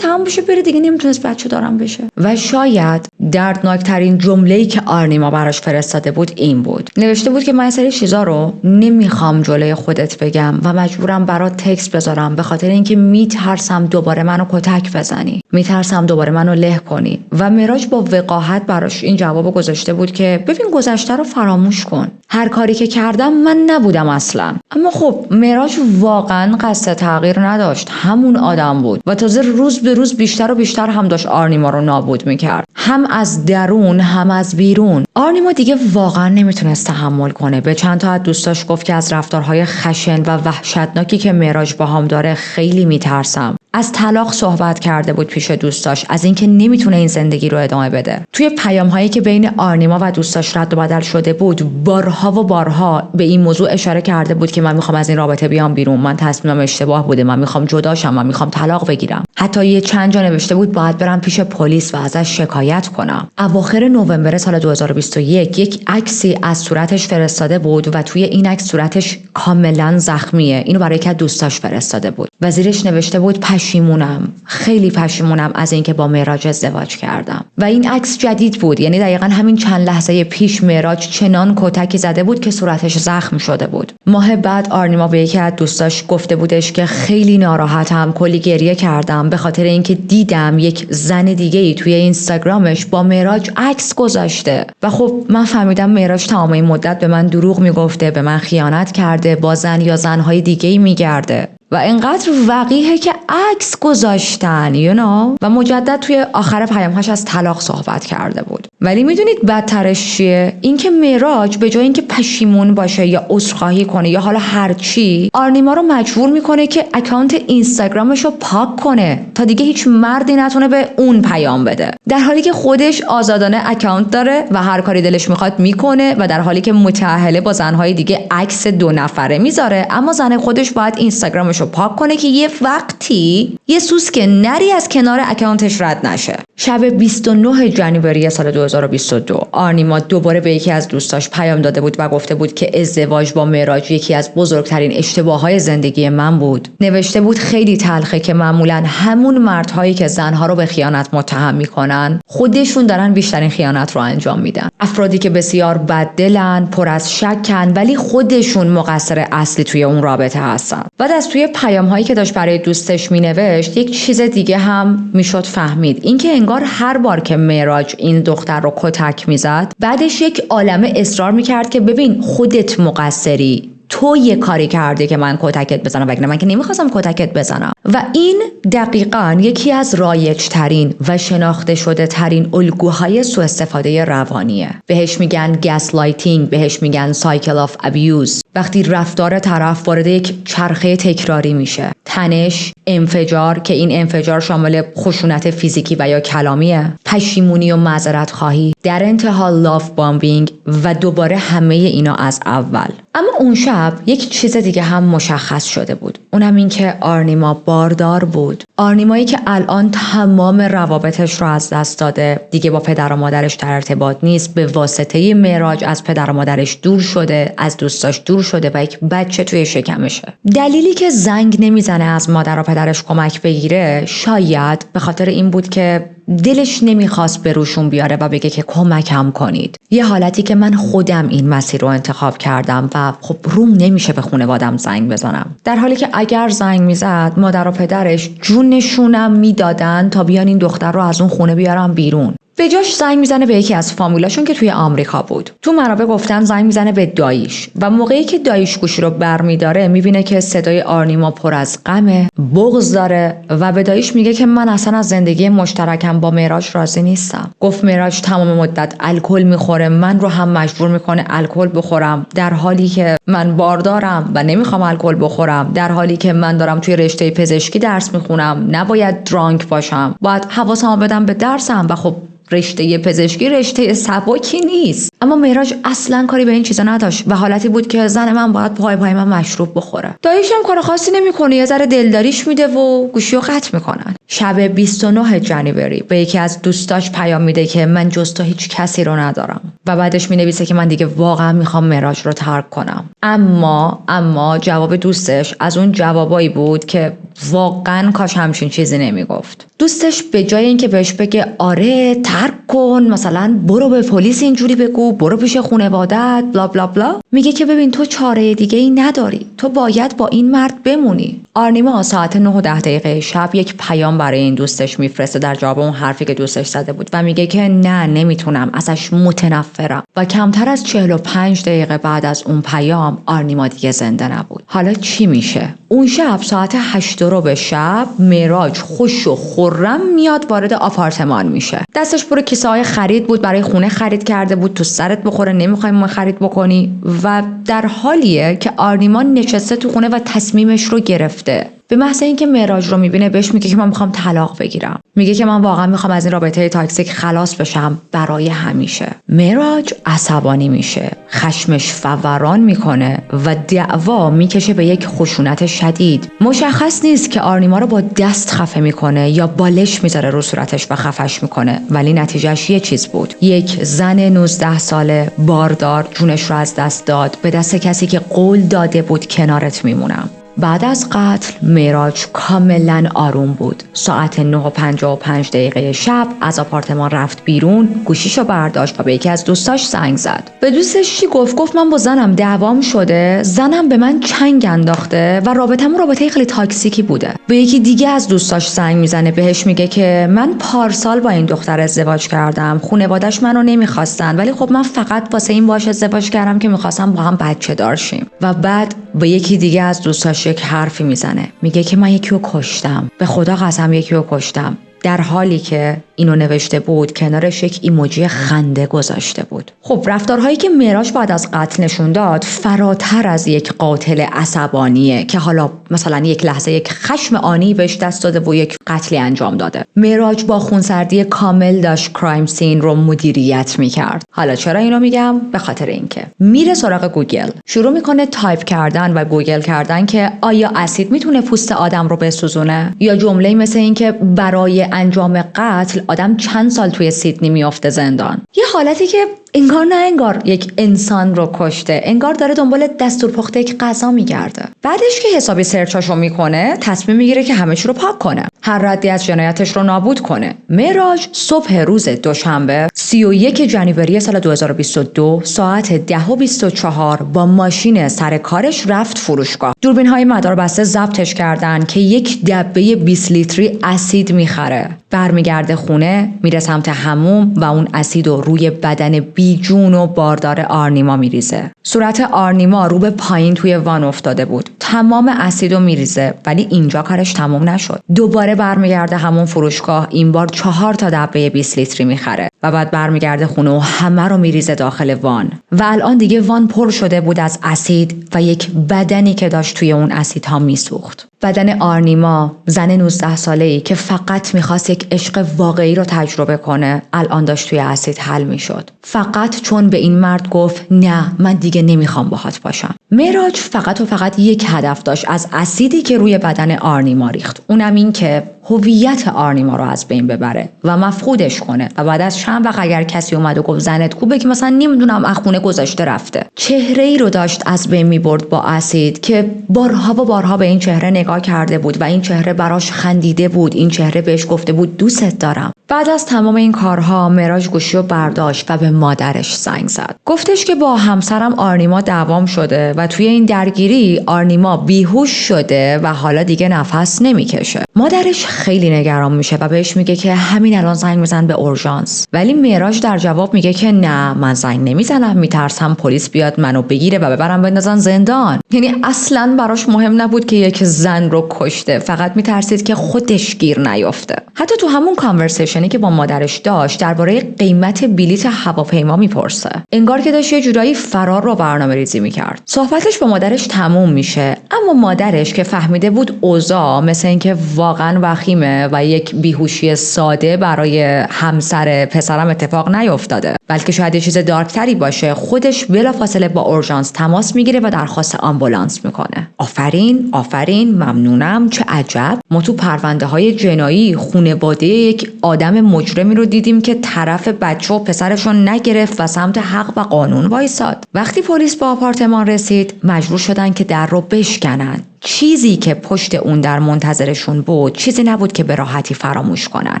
تمام بشه بره دیگه، نمیتونست بچه دارم بشه. و شاید دردناکترین جمله‌ای که آرنیما براش فرستاده بود این بود. نوشته بود که من سری چیزا رو نمیخوام جلوی خودت بگم و مجبورم برات تکست بذارم به خاطر اینکه میترسم دوباره منو کتک بزنی، میترسم دوباره منو له کنی. و معراج با وقاحت براش این جوابو گذاشته بود که ببین گذشته رو فراموش کن، هر کاری که کردم من نبودم اصلا. اما خب معراج واقعا قصد تغییر نداشت، همون آدم بود و تازه روز به روز بیشتر و بیشتر هم داشت آرنیما رو نابود میکرد، هم از درون هم از بیرون. آرنیما دیگه واقعا نمیتونست تحمل کنه. به چند تا از دوستاش گفت که از رفتارهای خشن و وحشتناکی که معراج باهام داره خیلی میترسم. از طلاق صحبت کرده بود پیش دوستاش، از اینکه نمیتونه این زندگی رو ادامه بده. توی پیام‌هایی که بین آرنیما و دوستاش رد و بدل شده بود بارها و بارها به این موضوع اشاره کرده بود که من میخوام از این رابطه بیام بیرون، من تصمیمم اشتباه بوده، من میخوام جدا شم، من میخوام طلاق بگیرم. حتی یه چند جا نوشته بود باید برم پیش پلیس و ازش شکایت کنم. اواخر نوامبر سال 2021 یک عکسی از صورتش فرستاده بود و توی این عکس صورتش کاملا زخمیه. اینو برای یک دوستاش فرستاده بود و زیرش نوشته بود پشیمونم، خیلی پشیمونم از اینکه با معراج ازدواج کردم. و این عکس جدید بود، یعنی دقیقاً همین چند لحظه پیش معراج چنان کتکی زده بود که صورتش زخم شده بود. ماه بعد آرنیما به یکی از دوستاش گفته بودش که خیلی ناراحتم، کلی گریه کردم به خاطر اینکه دیدم یک زن دیگه‌ای توی اینستاگرامش با معراج عکس گذاشته. و خب من فهمیدم معراج تمام این مدت به من دروغ میگفته، به من خیانت کرده، با زن یا زن‌های دیگه‌ای میگرده و اینقدر وقیحه که عکس گذاشتن و مجدد توی آخر پیام‌هاش از طلاق صحبت کرده بود. ولی میدونید بدترش چیه؟ اینکه معراج به جای اینکه پشیمون باشه یا عذرخواهی کنه یا حالا هر چی، آرنیما رو مجبور میکنه که اکانت اینستاگرامش رو پاک کنه تا دیگه هیچ مردی نتونه به اون پیام بده، در حالی که خودش آزادانه اکانت داره و هر کاری دلش میخواد میکنه و در حالی که متأهله با زنهای دیگه عکس 2 نفره میذاره، اما زن خودش باید اینستاگرامش رو پاک کنه که یه وقتی یه سوسک نری از کنار اکانتش رد نشه. شب 29 جنوبری سال 2022 آرنیما دوباره به یکی از دوستاش پیام داده بود و گفته بود که ازدواج با معراج یکی از بزرگترین اشتباههای زندگی من بود. نوشته بود خیلی تلخه که معمولا همون مردهایی که زنها رو به خیانت متهم میکنن خودشون دارن بیشترین خیانت رو انجام میدن. افرادی که بسیار بددلن، پر از شکن، ولی خودشون مقصر اصلی توی اون رابطه هستن. بعد از توی پیام‌هایی که داشت برای دوستش مینوشت یک چیز دیگه هم میشد فهمید، اینکه انگار هر بار که معراج این دختر رو کتک میزد بعدش یک عالمه اصرار میکرد که ببین خودت مقصری، تو یه کاری کردی که من کتکت بزنم، وگرنه من که نمیخواستم کتکت بزنم. و این دقیقاً یکی از رایج‌ترین و شناخته شده ترین الگوهای سوء استفاده روانیه. بهش میگن گاسلایتینگ، بهش میگن سایکل آف ابیوز. وقتی رفتار طرف وارد یک چرخه تکراری میشه، تنش، انفجار که این انفجار شامل خشونت فیزیکی و یا کلامیه، پشیمونی و معذرت خواهی، در انتها لاف بامبینگ و دوباره همه اینا از اول. اما اون شب یک چیز دیگه هم مشخص شده بود، اونم این که آرنیما باردار بود. آرنیمایی که الان تمام روابطش رو از دست داده، دیگه با پدر و مادرش در ارتباط نیست، به واسطه معراج از پدر و مادرش دور شده، از دوستاش دور شده و یک بچه توی شکمشه. دلیلی که زنگ نمیزنه از مادر و پدرش کمک بگیره شاید به خاطر این بود که دلش نمیخواست به روشون بیاره و بگه که کمکم کنید. یه حالتی که من خودم این مسیر رو انتخاب کردم و خب روم نمیشه به خانواده‌ام زنگ بزنم، در حالی که اگر زنگ میزد مادر و پدرش جونشونم میدادن تا بیان این دختر رو از اون خونه بیارن بیرون. به جاش زنگ میزنه به یکی از فامیلاشون که توی آمریکا بود. تو منابع گفتن زنگ میزنه به داییش و موقعی که داییش گوشی رو برمیداره میبینه که صدای آرنیما پر از غمه، بغض داره و به داییش میگه که من اصلا از زندگی مشترکم با معراج راضی نیستم. گفت معراج تمام مدت الکل میخوره، من رو هم مجبور میکنه الکل بخورم، در حالی که من باردارم و نمیخوام الکل بخورم، در حالی که من دارم توی رشته پزشکی درس میخونم، نباید درانک باشم، باید حواسمو بدم به درسم و خب رشته پزشکی رشته سبکی نیست. اما معراج اصلا کاری به این چیزا نداشت و حالتی بود که زن من باید پای من مشروب بخوره. داییش هم کار خاصی نمیکنه، یه ذره دلداریش میده و گوشیو قطع میکنن. شب 29 جنوری به یکی از دوستاش پیام میده که من جز تو هیچ کسی رو ندارم و بعدش مینویسه که من دیگه واقعا میخوام معراج رو ترک کنم. اما جواب دوستش از اون جوابایی بود که واقعا کاش همچین چیزی نمیگفت. دوستش به جای اینکه بهش بگه آره ترک کن، مثلا برو به پلیس اینجوری بگو، برو پیش خانواده‌ات، بلا بلا بلا، میگه که ببین تو چاره دیگه ای نداری، تو باید با این مرد بمونی. آرنیما ساعت 9:10 شب یک پیام برای این دوستش میفرسته در جواب اون حرفی که دوستش زده بود و میگه که نه نمیتونم، ازش متنفرم. و کمتر از 45 دقیقه بعد از اون پیام آرنیما دیگه زنده نبود. حالا چی میشه؟ اون شب ساعت 8:15 شب معراج خوش و خرم میاد وارد آپارتمان میشه. دستش پر کیسه‌های خرید بود، برای خونه خرید کرده بود، تو سرت بخوره نمیخوایم ما خرید بکنی، و در حالیه که آرنیما نشسته تو خونه و تصمیمش رو گرفته. به محض اینکه معراج رو میبینه بهش میگه که من میخوام طلاق بگیرم، میگه که من واقعا میخوام از این رابطه تاکسیک خلاص بشم برای همیشه. معراج عصبانی میشه، خشمش فوران میکنه و دعوا میکشه به یک خشونت شدید. مشخص نیست که آرنیما رو با دست خفه میکنه یا بالش میذاره رو صورتش و خفش میکنه، ولی نتیجهش یه چیز بود. یک زن 19 ساله باردار جونش رو از دست داد به دست کسی که قول داده بود کنارت میمونم. بعد از قتل معراج کاملا آروم بود. ساعت 9:55 شب از آپارتمان رفت بیرون، گوشیشو برداشت و به یکی از دوستاش زنگ زد. به دوستش چی گفت من با زنم دعوام شده، زنم به من چنگ انداخته و رابطمون رابطه خیلی تاکسیکی بوده. به یکی دیگه از دوستاش زنگ میزنه، بهش میگه که من پارسال با این دختر ازدواج کردم، خانواده‌اش منو نمیخواستن، ولی خب من فقط واسه این باهاش ازدواج کردم که میخواستم با هم بچه دار شیم. و بعد به یکی دیگه از دوستاش یک حرفی میزنه، میگه که من یکی رو کشتم، به خدا قسم یکی رو کشتم، در حالی که اینو نوشته بود کنارش یک ایموجی خنده گذاشته بود. خب رفتارهایی که معراج بعد از قتل نشون داد فراتر از یک قاتل عصبانیه که حالا مثلا یک لحظه یک خشم آنی بهش دست داده و یک قتلی انجام داده. معراج با خونسردی کامل داشت کرایم سین رو مدیریت میکرد. حالا چرا اینو میگم؟ به خاطر اینکه میره سراغ گوگل، شروع میکنه تایپ کردن و گوگل کردن که آیا اسید میتونه پوست آدم رو بسوزونه، یا جمله‌ای مثل این که برای انجام قتل آدم چند سال توی سیدنی میافته زندان. یه حالتی که انگار نه انگار یک انسان رو کشته، انگار داره دنبال دستور پخته یک غذا میگرده. بعدش که حسابی سرچاشو میکنه تصمیم میگیره که همه چی رو پاک کنه، هر ردی از جنایتش رو نابود کنه. معراج صبح روز دوشنبه 31 جنوری سال 2022 ساعت 10:24 با ماشین سر کارش رفت فروشگاه. دوربین‌های مداربسته ضبطش کردن که یک دبه 20 لیتری اسید میخره. برمیگرده خونه، میره سمت حموم و اون اسید رو روی بدن بیجون و باردار آرنیما میریزه. صورت آرنیما رو به پایین توی وان افتاده بود. تمام اسیدو میریزه، ولی اینجا کارش تموم نشد. دوباره برمیگرده همون فروشگاه، این بار 4 تا دبه 20 لیتری میخره و بعد برمیگرده خونه و همه رو میریزه داخل وان. و الان دیگه وان پر شده بود از اسید و یک بدنی که داشت توی اون اسیدها میسوخت. بدن آرنیما، زن 19 ساله‌ای که فقط میخواست یک عشق واقعی رو تجربه کنه، الان داشت توی اسید حل میشد. فقط چون به این مرد گفت نه من دیگه نمیخوام باهات باشم. معراج فقط یک هدف داشت از اسیدی که روی بدن آرنیما ریخت، اونم این که هویت آرنیما رو از بین ببره و مفقودش کنه و بعد از چند وقت اگر کسی اومد و گفت زنت خوبه که مثلا نمیدونم از خونه گذاشته رفته، چهره‌ای رو داشت از بین میبرد با اسید که بارها و بارها به این چهره نگاه کرده بود و این چهره براش خندیده بود، این چهره بهش گفته بود دوست دارم. بعد از تمام این کارها معراج گوشی رو برداشت و به مادرش زنگ زد. گفتش که با همسرم آرنیما دعوام شده و توی این درگیری آرنیما بیهوش شده و حالا دیگه نفس نمیکشه. مادرش خیلی نگران میشه و بهش میگه که همین الان زنگ میزن به اورژانس. ولی معراج در جواب میگه که نه، من زنگ نمیزنم، میترسم پلیس بیاد منو بگیره و ببرم بندازن زندان. یعنی اصلاً براش مهم نبود که یک زن رو کشته، فقط میترسید که خودش گیر نیفته. حتی تو همون کانورسیشنی که با مادرش داشت درباره قیمت بلیت هواپیما میپرسه. انگار که داشت یه جورایی فرار رو برنامه‌ریزی میکرد. صحبتش با مادرش تموم میشه، اما مادرش که فهمیده بود اوضاع مثل اینکه واقعا وخیمه و یک بیهوشی ساده برای همسر پسرم اتفاق نیفتاده، بلکه شاید یه چیز دارکتری باشه، خودش بلافاصله با اورژانس تماس میگیره و درخواست آمبولانس میکنه. آفرین، ممنونم، چه عجب، ما تو پرونده‌های جنایی خانواده یک آدم مجرمی رو دیدیم که طرف بچه و پسرشون نگرفت و سمت حق و قانون وایساد. وقتی پلیس به آپارتمان رسید مجبور شدن که در رو بشکنن. چیزی که پشت اون در منتظرشون بود چیزی نبود که به راحتی فراموش کنن.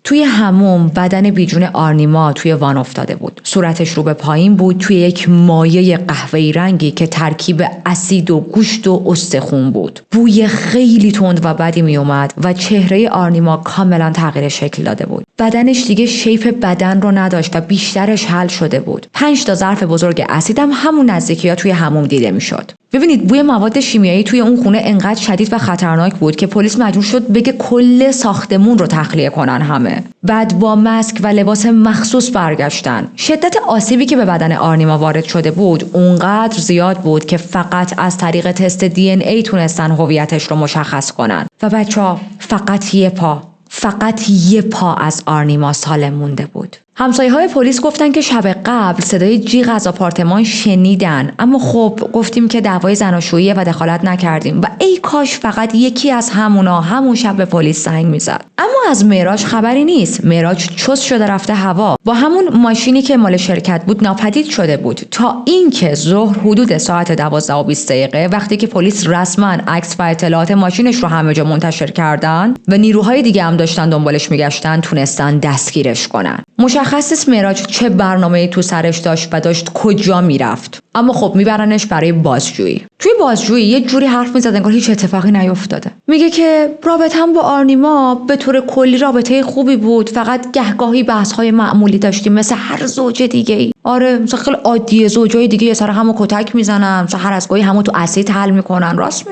توی حموم بدن بیجون آرنیما توی وان افتاده بود. صورتش رو به پایین بود توی یک مایع قهوه‌ای رنگی که ترکیب اسید و گوشت و استخون بود. بوی خیلی تند و بدی می اومد و چهره آرنیما کاملا تغییر شکل داده بود. بدنش دیگه شیپ بدن رو نداشت و بیشترش حل شده بود. 5 تا ظرف بزرگ اسید هم همون نزدیکی‌ها توی حموم دیده میشد. ببینید بوی مواد شیمیایی توی اون خونه انقدر شدید و خطرناک بود که پلیس مجبور شد بگه کل ساختمون رو تخلیه کنن همه. بعد با ماسک و لباس مخصوص برگشتن. شدت آسیبی که به بدن آرنیما وارد شده بود اونقدر زیاد بود که فقط از طریق تست DNA تونستن هویتش رو مشخص کنن. و بچه‌ها فقط یه پا از آرنیما سالم مونده بود. همسایه‌های پلیس گفتن که شب قبل صدای جیغ از آپارتمان شنیدن، اما خب گفتیم که دعوای زناشوییه و دخالت نکردیم و ای کاش فقط یکی از همونا همون شب به پلیس زنگ میزد. اما از معراج خبری نیست. معراج چست شده رفته هوا. با همون ماشینی که مال شرکت بود ناپدید شده بود تا اینکه ظهر حدود ساعت 12:20 وقتی که پلیس رسما عکس و اطلاعات ماشینش رو همه جا منتشر کردن و نیروهای دیگه هم داشتن دنبالش میگشتن تونستن دستگیرش کنن. مشخص معراج چه برنامه‌ای تو سرش داشت و داشت کجا میرفت. اما خب میبرنش برای بازجویی. توی بازجویی یه جوری حرف میزد انگار هیچ اتفاقی نیفتاده. میگه که رابطه‌ام با آرنیما به طور کلی رابطه خوبی بود، فقط گهگاهی بحث‌های معمولی داشتیم مثل هر زوج دیگه‌ای. آره مثلا خیلی عادیه، زوجای دیگه یه سر همو کتک میزنن، مثلا هر از گاهی همو تو اسید حل میکنن. راست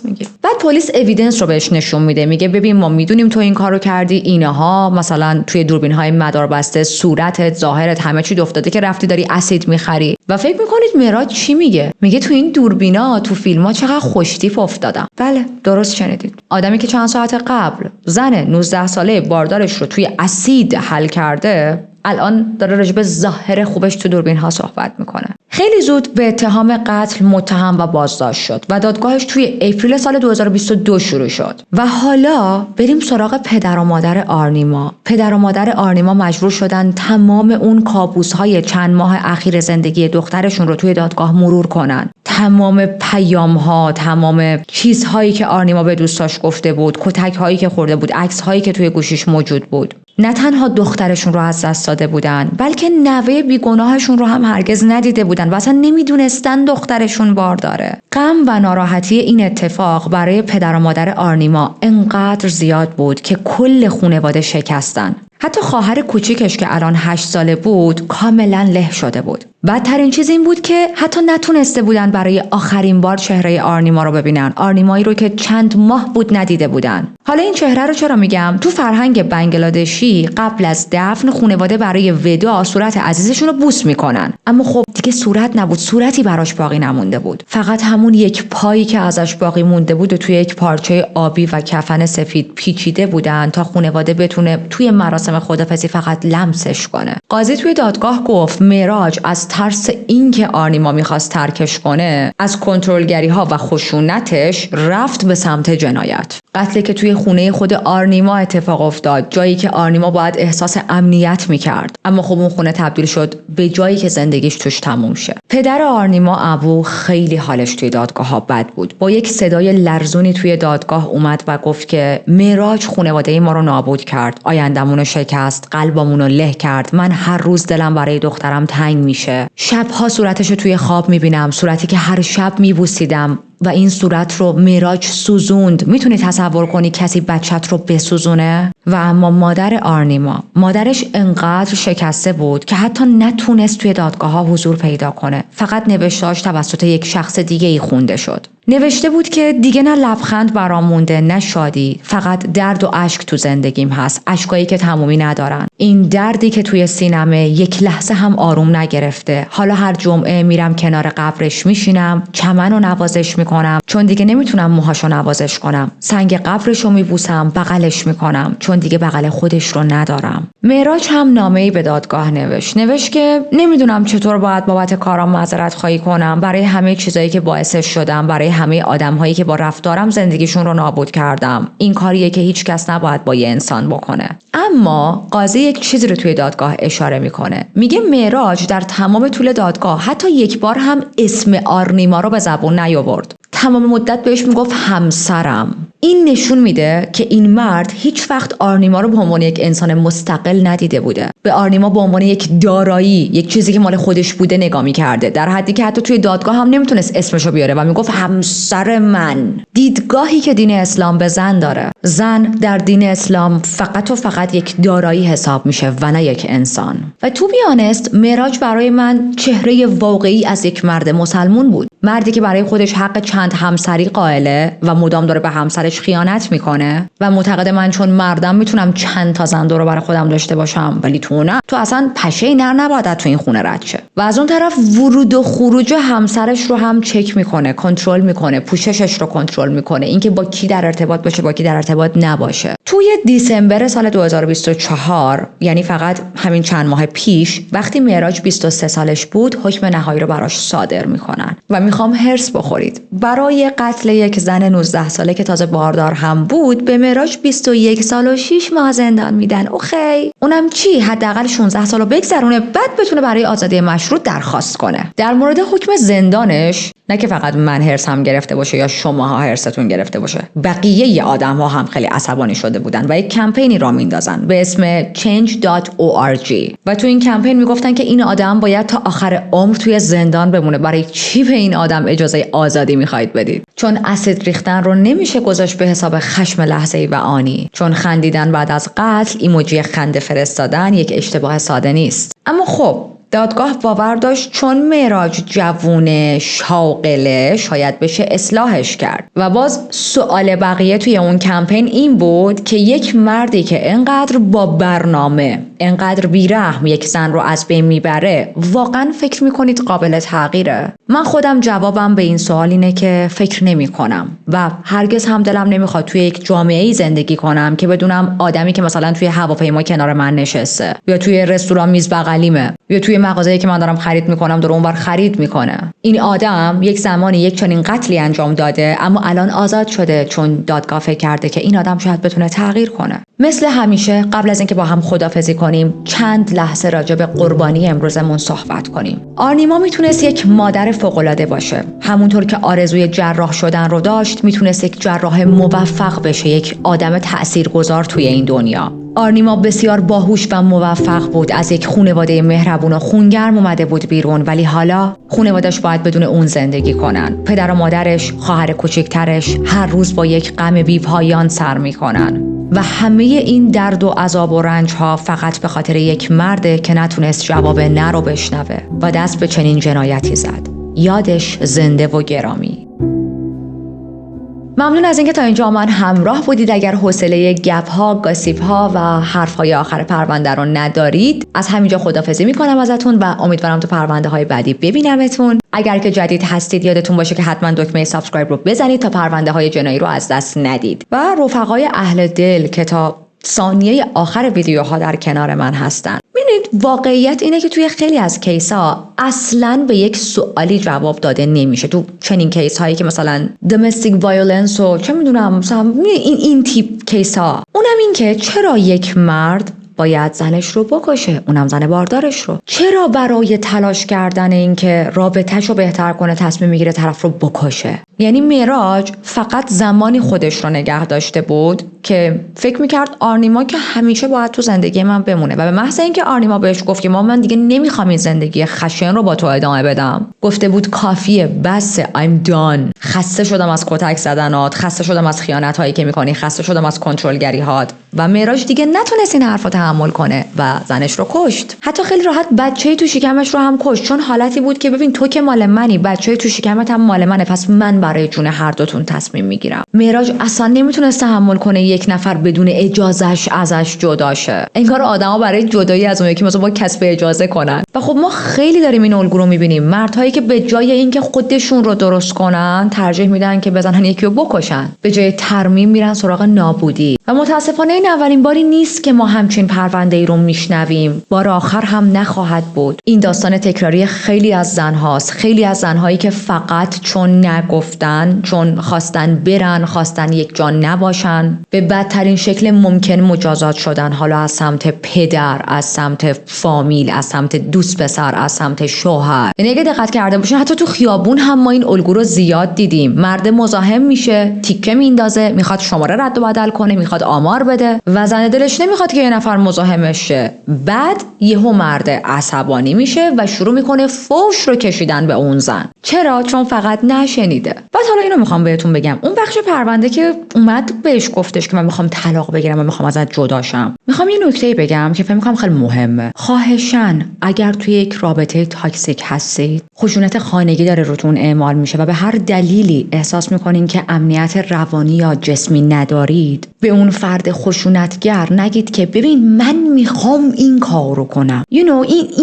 میگی. بعد پلیس اوییدنس رو بهش نشون میده. میگه ببین ما میدونیم تو این کارو کردی، اینها مثلا توی دوربین‌های مداربسته صورتت، ظاهرت، همه چی افتاده که رفتی داری اسید میخری. و فکر میکنید معراج چی میگه؟ میگه تو این دوربینا تو فیلم‌ها چقدر خوشتیپ افتادم. بله درست شنیدید. آدمی که چند ساعت قبل زن 19 ساله باردارش رو توی اسید حل کرده الان داره راجع به ظاهر خوبش تو دوربین ها صحبت میکنه. خیلی زود به اتهام قتل متهم و بازداشت شد و دادگاهش توی اپریل سال 2022 شروع شد. و حالا بریم سراغ پدر و مادر آرنیما. پدر و مادر آرنیما مجبور شدن تمام اون کابوس‌های چند ماه اخیر زندگی دخترشون رو توی دادگاه مرور کنن. تمام پیام‌ها، تمام چیزهایی که آرنیما به دوستاش گفته بود، کتک‌هایی که خورده بود، عکس‌هایی که توی گوشیش موجود بود. نه تنها دخترشون رو از دست داده بودن، بلکه نوه بیگناهشون رو هم هرگز ندیده بودن و اصلا نمیدونستن دخترشون بارداره. غم و ناراحتی این اتفاق برای پدر و مادر آرنیما انقدر زیاد بود که کل خانواده شکستن. حتی خواهر کوچیکش که الان 8 ساله بود کاملا له شده بود. بدترین چیز این بود که حتی نتونسته بودن برای آخرین بار چهره آرنیما رو ببینن. آرنیمایی رو که چند ماه بود ندیده بودن. حالا این چهره رو چرا میگم؟ تو فرهنگ بنگلادشی قبل از دفن خانواده برای وداع صورت عزیزشون رو بوس میکنن. اما خب دیگه صورت نبود، صورتی براش باقی نمونده بود. فقط همون یک پایی که ازش باقی مونده بود و توی یک پارچه آبی و کفن سفید پیچیده بودن تا خانواده بتونه توی مراسم خدافظی فقط لمسش کنه. قاضی توی دادگاه گفت معراج از ترس اینکه آرنیما میخواست ترکش کنه از کنترلگری ها و خشونتش رفت به سمت جنایت. قتلی که توی خونه خود آرنیما اتفاق افتاد، جایی که آرنیما باید احساس امنیت میکرد، اما خب اون خونه تبدیل شد به جایی که زندگیش توش تموم شه. پدر آرنیما ابو خیلی حالش توی دادگاه ها بد بود. با یک صدای لرزونی توی دادگاه اومد و گفت که معراج خانواده ما رو نابود کرد، آیندمون رو شکست، قلبمون رو له کرد. من هر روز دلم برای دخترم تنگ میشه. شبها صورتش رو توی خواب میبینم، صورتی که هر شب میبوسیدم و این صورت رو معراج سوزوند. میتونی تصور کنی کسی بچت رو بسوزونه؟ و اما مادر آرنیما، مادرش انقدر شکسته بود که حتی نتونست توی دادگاه ها حضور پیدا کنه. فقط نوشته‌اش توسط یک شخص دیگه ای خونده شد. نوشته بود که دیگه نه لبخند برام مونده نه شادی، فقط درد و اشک تو زندگیم هست، اشکایی که تمومی ندارن. این دردی که توی سینمه یک لحظه هم آروم نگرفته. حالا هر جمعه میرم کنار قبرش میشینم، چمن رو نوازش میکنم چون دیگه نمیتونم موهاشو نوازش کنم، سنگ قبرش رو میبوسم، بغلش میکنم چون دیگه بغل خودش رو ندارم. معراج هم نامه‌ای به دادگاه نوشت که نمیدونم چطور باید بابت کارام معذرت خواهی کنم، برای همه چیزایی که باعثش شدم، برای همه آدم‌هایی که با رفتارم زندگیشون رو نابود کردم. این کاریه که هیچ کس نباید با یه انسان بکنه. اما قاضی یک چیزی رو توی دادگاه اشاره میکنه. میگه معراج در تمام طول دادگاه حتی یک بار هم اسم آرنیما رو به زبون نیاورد. تمام مدت بهش میگفت همسرم. این نشون میده که این مرد هیچ وقت آرنیما رو به عنوان یک انسان مستقل ندیده بوده. به آرنیما به عنوان یک دارایی، یک چیزی که مال خودش بوده نگاه میکرده، در حدی که حتی توی دادگاه هم نمیتونست اسمشو بیاره و میگفت همسر من. دیدگاهی که دین اسلام به زن داره. زن در دین اسلام فقط و فقط یک دارایی حساب میشه و نه یک انسان. و تو بیانست معراج برای من چهره واقعی از یک مرد مسلمون بود. مردی که برای خودش حق چند همسری قائله و مدام داره به همسرش خیانت میکنه و معتقد من چون مردم میتونم چند تا زن دور برای خودم داشته باشم ولی تو نه، تو اصلا پشه نر نباید تو این خونه رد شه. و از اون طرف ورود و خروج همسرش رو هم چک میکنه، کنترل میکنه، پوششش رو کنترل میکنه، اینکه با کی در ارتباط باشه با کی در ارتباط نباشه. توی دیسمبر سال 2024 یعنی فقط همین چند ماه پیش، وقتی معراج 23 سالش بود، حکم نهایی رو براش صادر میکنن و میخوام هرس بخورید. برای قتل یک زن 19 ساله که تازه باردار هم بود به معراج 21 سال و 6 ماه زندان میدن. اوکی، اونم چی؟ حداقل 16 سالو بگذرونه بعد بتونه برای آزادی مشروط درخواست کنه. در مورد حکم زندانش نه که فقط من هرسم گرفته باشه یا شماها هرستون گرفته باشه، بقیه آدم‌ها هم خیلی عصبانی شده بودن و یک کمپینی را میندازن به اسم change.org و تو این کمپین میگفتن که این آدم باید تا آخر عمر توی زندان بمونه. برای چی به این آدم اجازه آزادی میخواید بدید؟ چون اسید ریختن رو نمیشه گذاشت به حساب خشم لحظه‌ای و آنی، چون خندیدن بعد از قتل، ایموجی خنده فرستادن یک اشتباه ساده نیست. اما خب دادگاه باور داشت چون معراج جوونه شاغله شاید بشه اصلاحش کرد. و باز سوال بقیه توی اون کمپین این بود که یک مردی که انقدر با برنامه، انقدر بیرحم یک زن رو از بین میبره، واقعا فکر میکنید قابل تغییره؟ من خودم جوابم به این سوال اینه که فکر نمی کنم و هرگز هم دلم نمیخواد توی یک جامعه‌ای زندگی کنم که بدونم آدمی که مثلا توی هواپیما کنار من نشسته یا توی رستوران میز بغلیمه یا توی مغازه‌ای که من دارم خرید میکنم داره اونور خرید میکنه. این آدم یک زمانی یک چنین قتلی انجام داده اما الان آزاد شده چون دادگاه فکر کرده که این آدم شاید بتونه تغییر کنه. مثل همیشه قبل از اینکه با هم خداحافظی کنیم چند لحظه راجع به قربانی امروزمون صحبت کنیم. آرنیما میتونست یک مادر فوق‌العاده باشه. همونطور که آرزوی جراح شدن رو داشت میتونست یک جراح موفق بشه، یک آدم تاثیرگذار توی این دنیا. آرنیما بسیار باهوش و موفق بود، از یک خانواده مهربون و خونگرم اومده بود بیرون، ولی حالا خانواده‌اش باید بدون اون زندگی کنن. پدر و مادرش، خواهر کوچکترش هر روز با یک غم بی‌پایان سر میکنن و همه این درد و عذاب و رنج ها فقط به خاطر یک مرده که نتونست جواب نه رو بشنوه و دست به چنین جنایتی زد. یادش زنده و گرامی. ممنون از اینکه تا اینجا من همراه بودید. اگر حوصله گپ ها، گاسیپ ها و حرف های آخر پرونده رو ندارید، از همینجا خداحافظی میکنم ازتون و امیدوارم تو پرونده های بعدی ببینمتون. اگر که جدید هستید یادتون باشه که حتما دکمه سابسکرایب رو بزنید تا پرونده های جنایی رو از دست ندید. و رفقای اهل دل که تا ثانیه آخر ویدیوها در کنار من هستن. ببینید واقعیت اینه که توی خیلی از کیس‌ها اصلاً به یک سوالی جواب داده نمیشه. تو چنین کیس هایی که مثلا domestic violence و چه میدونم مثلا این تیپ کیس‌ها، اونم این که چرا یک مرد باید زنش رو بکشه، اونم زن باردارش رو؟ چرا برای تلاش کردن این که رابطه‌شو بهتر کنه تصمیم میگیره طرف رو بکشه؟ یعنی معراج فقط زمانی خودش رو نگه داشته بود که فکر میکرد آرنیما که همیشه باید تو زندگی من بمونه و به محض اینکه آرنیما بهش گفت که من دیگه نمیخوام این زندگی خشن رو با تو ادامه بدم، گفته بود کافیه، بسه، I'm done، خسته شدم از کتک زدنات، خسته شدم از خیانت‌هایی که میکنی، خسته شدم از کنترلگری‌هات. و معراج دیگه نتونست این حرفو تحمل کنه و زنش رو کشت. حتی خیلی راحت بچه‌ای تو شکمش رو هم کشت، چون حالتی بود که ببین تو که مال منی، بچه‌ای تو شکمت هم مال منه، پس من برای جون هر دوتون تصمیم میگیرم. معراج اصلا نمیتونست تحمل کنه یک نفر بدون اجازهش ازش جدا شه. انگار آدما برای جدایی از اون یکی مثلا با کسب اجازه کنن. و خب ما خیلی داریم این الگو رو میبینیم، مردهایی که به جای اینکه خودشون رو درست کنن ترجیح میدن که بزنن یکی رو بکشن، به جای ترمیم میرن سراغ نابودی. و متاسفانه این اولین باری نیست که ما همچین پرونده‌ای رو میشنویم، بار آخر هم نخواهد بود. این داستان تکراری خیلی از زنهاست، خیلی از زنهایی که فقط چون نگفتن، چون خواستن برن، خواستن یک جا نباشن، به بدترین شکل ممکن مجازات شدن، حالا از سمت پدر، از سمت فامیل، از سمت دوست پسر، از سمت شوهر. یعنی اگه دقت کرده باشین حتی تو خیابون هم ما این الگو رو زیاد دیدیم. مرد مزاحم میشه، تیکه میندازه، میخواد شماره رد و بدل کنه، میخواد آمار بده و زن دلش نمیخواد که یه نفر مزاحمش شه. بعد یهو مرد عصبانی میشه و شروع میکنه فوش رو کشیدن به اون زن. چرا؟ چون فقط نشنیده. بعد حالا اینو میخوام بهتون بگم، اون بخش پرونده که اومد بهش گفتش که من میخوام طلاق بگیرم و میخوام ازت جدا شم، میخوام یه نکته بگم که فکر میکنم خیلی مهمه. خواهشاً اگر توی یک رابطه تاکسیک هستید، خشونت خانگی داره روتون اعمال میشه و به هر دلیلی احساس میکنین که امنیت روانی یا جسمی ندارید، به اون فرد خشونتگر نگید که ببین من میخوام این کارو کنم. این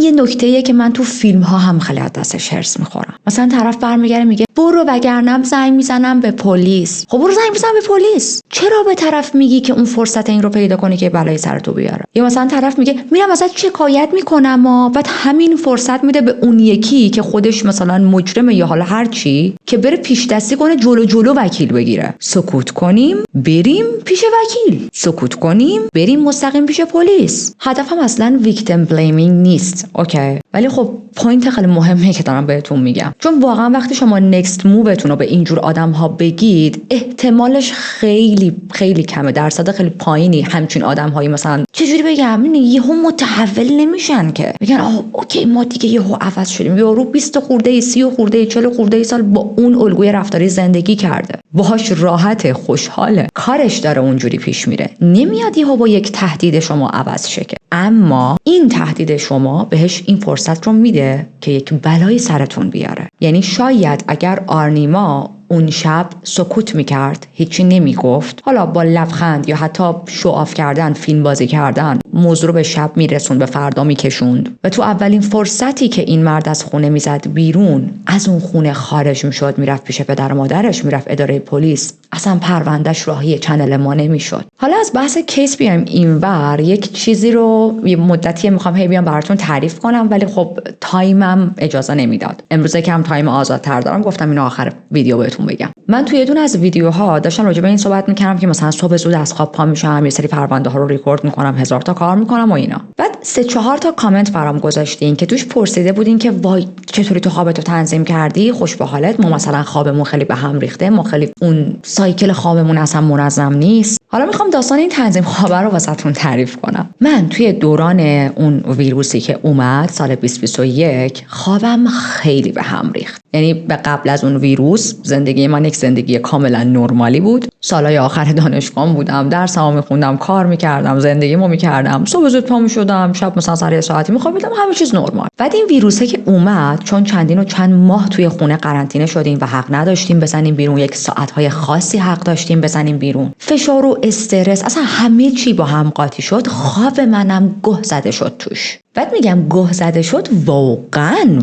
یه نکته‌ایه که من تو فیلم ها هم خیلی از دستش هرس میخورم. مثلا طرف برمیگره میگه برو وگرنه زنگ میزنم به پلیس. خب برو زنگ بزن به پلیس. چرا به طرف میگی که اون فرصت این رو پیدا کنی که بلای سر تو بیاره؟ یا مثلا طرف میگه میرم ازت شکایت میکنم بعد همین فرصت میده به اون یکی که خودش مثلا مجرمه یا حالا هر چی که بره پیش دستی کنه جلو وکیل بگیره. سکوت کنیم بریم پیش وکیل، سکوت کنیم بریم مستقیم پیش پلیس. هدفم اصلا ویکتیم بلیمینگ نیست، اوکی؟ ولی خب پوینت خیلی مهمه که دارم بهتون میگم، چون واقعا وقتی شما نکست مووتون رو به اینجور آدم ها بگید، احتمالش خیلی خیلی کمه، درصد خیلی پایینی همچین آدم هایی مثلا چجوری بگم یهو متحول نمیشن که بگن اوکی ما دیگه یهو عوض شدیم. یارو 20 خورده 30 خورده 40 خورده سال با اون الگوی رفتاری زندگی کرده، باهاش راحته، خوشحاله، کارش داره اونجوری پیش میره، نمیاد یهو با یک تهدید شما عوض شه. اما این تهدید شما بهش این فرصت رو میده که یک بلایی سرتون بیاره. یعنی شاید اگر آرنیما اون شب سکوت میکرد، هیچی نمیگفت، حالا با لبخند یا حتی شوآف کردن، فیلم بازی کردن، موضوع رو به شب میرسوند، به فردا میکشوند و تو اولین فرصتی که این مرد از خونه میزد بیرون، از اون خونه خارج میشد، میرفت پیش پدر و مادرش، میرفت اداره پلیس، اصلا پروندهش راهی چنل ما نمیشد. حالا از بحث کیس بیایم اینور، یک چیزی رو یه مدتی میخوام بیام براتون تعریف کنم، ولی خب تایمم اجازه نمیداد. امروز کم تایم آزادتر دارم، گفتم اینو آخر ویدیو بهتون بگم. من توی یه دونه از ویدیوها داشتم راجع به این صحبت میکردم که مثلا صبح زود از خواب پا میشم، یه سری پرونده ها رو ریکورد میکنم، 1000 تا کار میکنم و اینا. بعد 3-4 تا کامنت برام گذاشتین که توش پرسیده بودین که وای چطوری تو خوابتو تنظیم کردی، خوش به حالت، ما مثلا خوابمون خیلی به هم ریخته، ما خیلی اون سایکل خوابمون اصلا منظم نیست. حالا میخوام داستان این تنظیم خواب رو واسهتون تعریف کنم. من توی دوران اون ویروسی که اومد سال 2021 خوابم خیلی به هم ریخت. یعنی به قبل از اون ویروس زندگی من یک زندگی کاملا نرمالی بود. سالهای آخر دانشگاه بودم، درسمو میخوندم، کار میکردم، زندگیمو میکردم، صبح زود پا میشدم، شب مثلا سر 1 ساعتی میخوابیدم، همه چیز نرمال. بعد این ویروسه که اومد، چون چندین و چند ماه توی خونه قرنطینه شدیم و حق نداشتیم بزنیم بیرون، یک ساعتهای خاصی حق داشتیم بزنیم بیرون، فشار و استرس، اصلا همه چی با هم قاطی شد. خواب منم گه زده شد توش. بعد میگم گه زده شد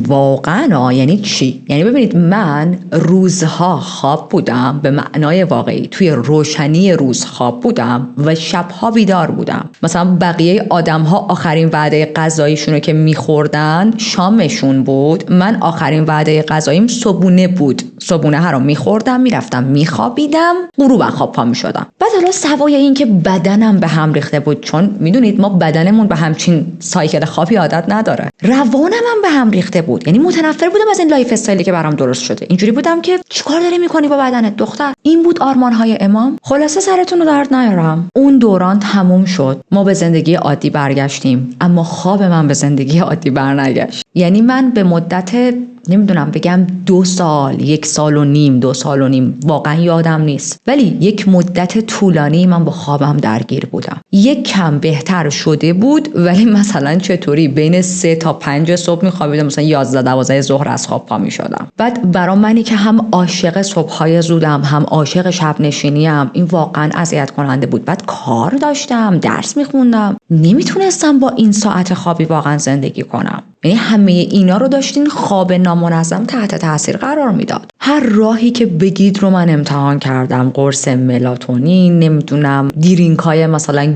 واقعا یعنی چی؟ یعنی ببینید من روزها روزها خواب بودم، به معنای واقعی توی روشنی روز خواب بودم و شبها بیدار بودم. مثلا بقیه آدم‌ها آخرین وعده غذاییشون رو که می‌خوردن شامشون بود، من آخرین وعده غذاییم صبحونه بود. صبحونه ها رو می‌خوردم، میرفتم می‌خوابیدم، غروب خواب پا می‌شدم. بعد حالا سوای این که بدنم به هم ریخته بود، چون میدونید ما بدنمون به همچین سایکل خوابی عادت نداره، روانم هم به هم ریخته بود. یعنی متنفر بودم از این لایف استایلی که برام درست شده. اینجوری بودم که چیکار داری میکنی با بدنت دختر؟ این بود آرمان‌های امام. خلاصه سرتون رو درد نیارم، اون دوران تموم شد، ما به زندگی عادی برگشتیم، اما خواب من به زندگی عادی برنگشت. یعنی من به مدت نمیدونم بگم 2 سال، 1 سال و نیم، 2 سال و نیم، واقعا یادم نیست، ولی یک مدت طولانی من با خوابم درگیر بودم. یک کم بهتر شده بود، ولی مثلا چطوری بین 3 تا 5 صبح میخوابیدم، مثلا 11 12 ظهر از خواب پا میشدم. بعد برام منی که هم عاشق صبح‌های زودم، هم عاشق شب نشینیم، این واقعا اذیت کننده بود. بعد کار داشتم، درس میخوندم، نمیتونستم با این ساعت خوابی واقعا زندگی کنم. یعنی همه اینا رو داشتین خواب نامنظم تحت تاثیر قرار میداد. هر راهی که بگید رو من امتحان کردم، قرص ملاتونین، نمیدونم درینکای مثلا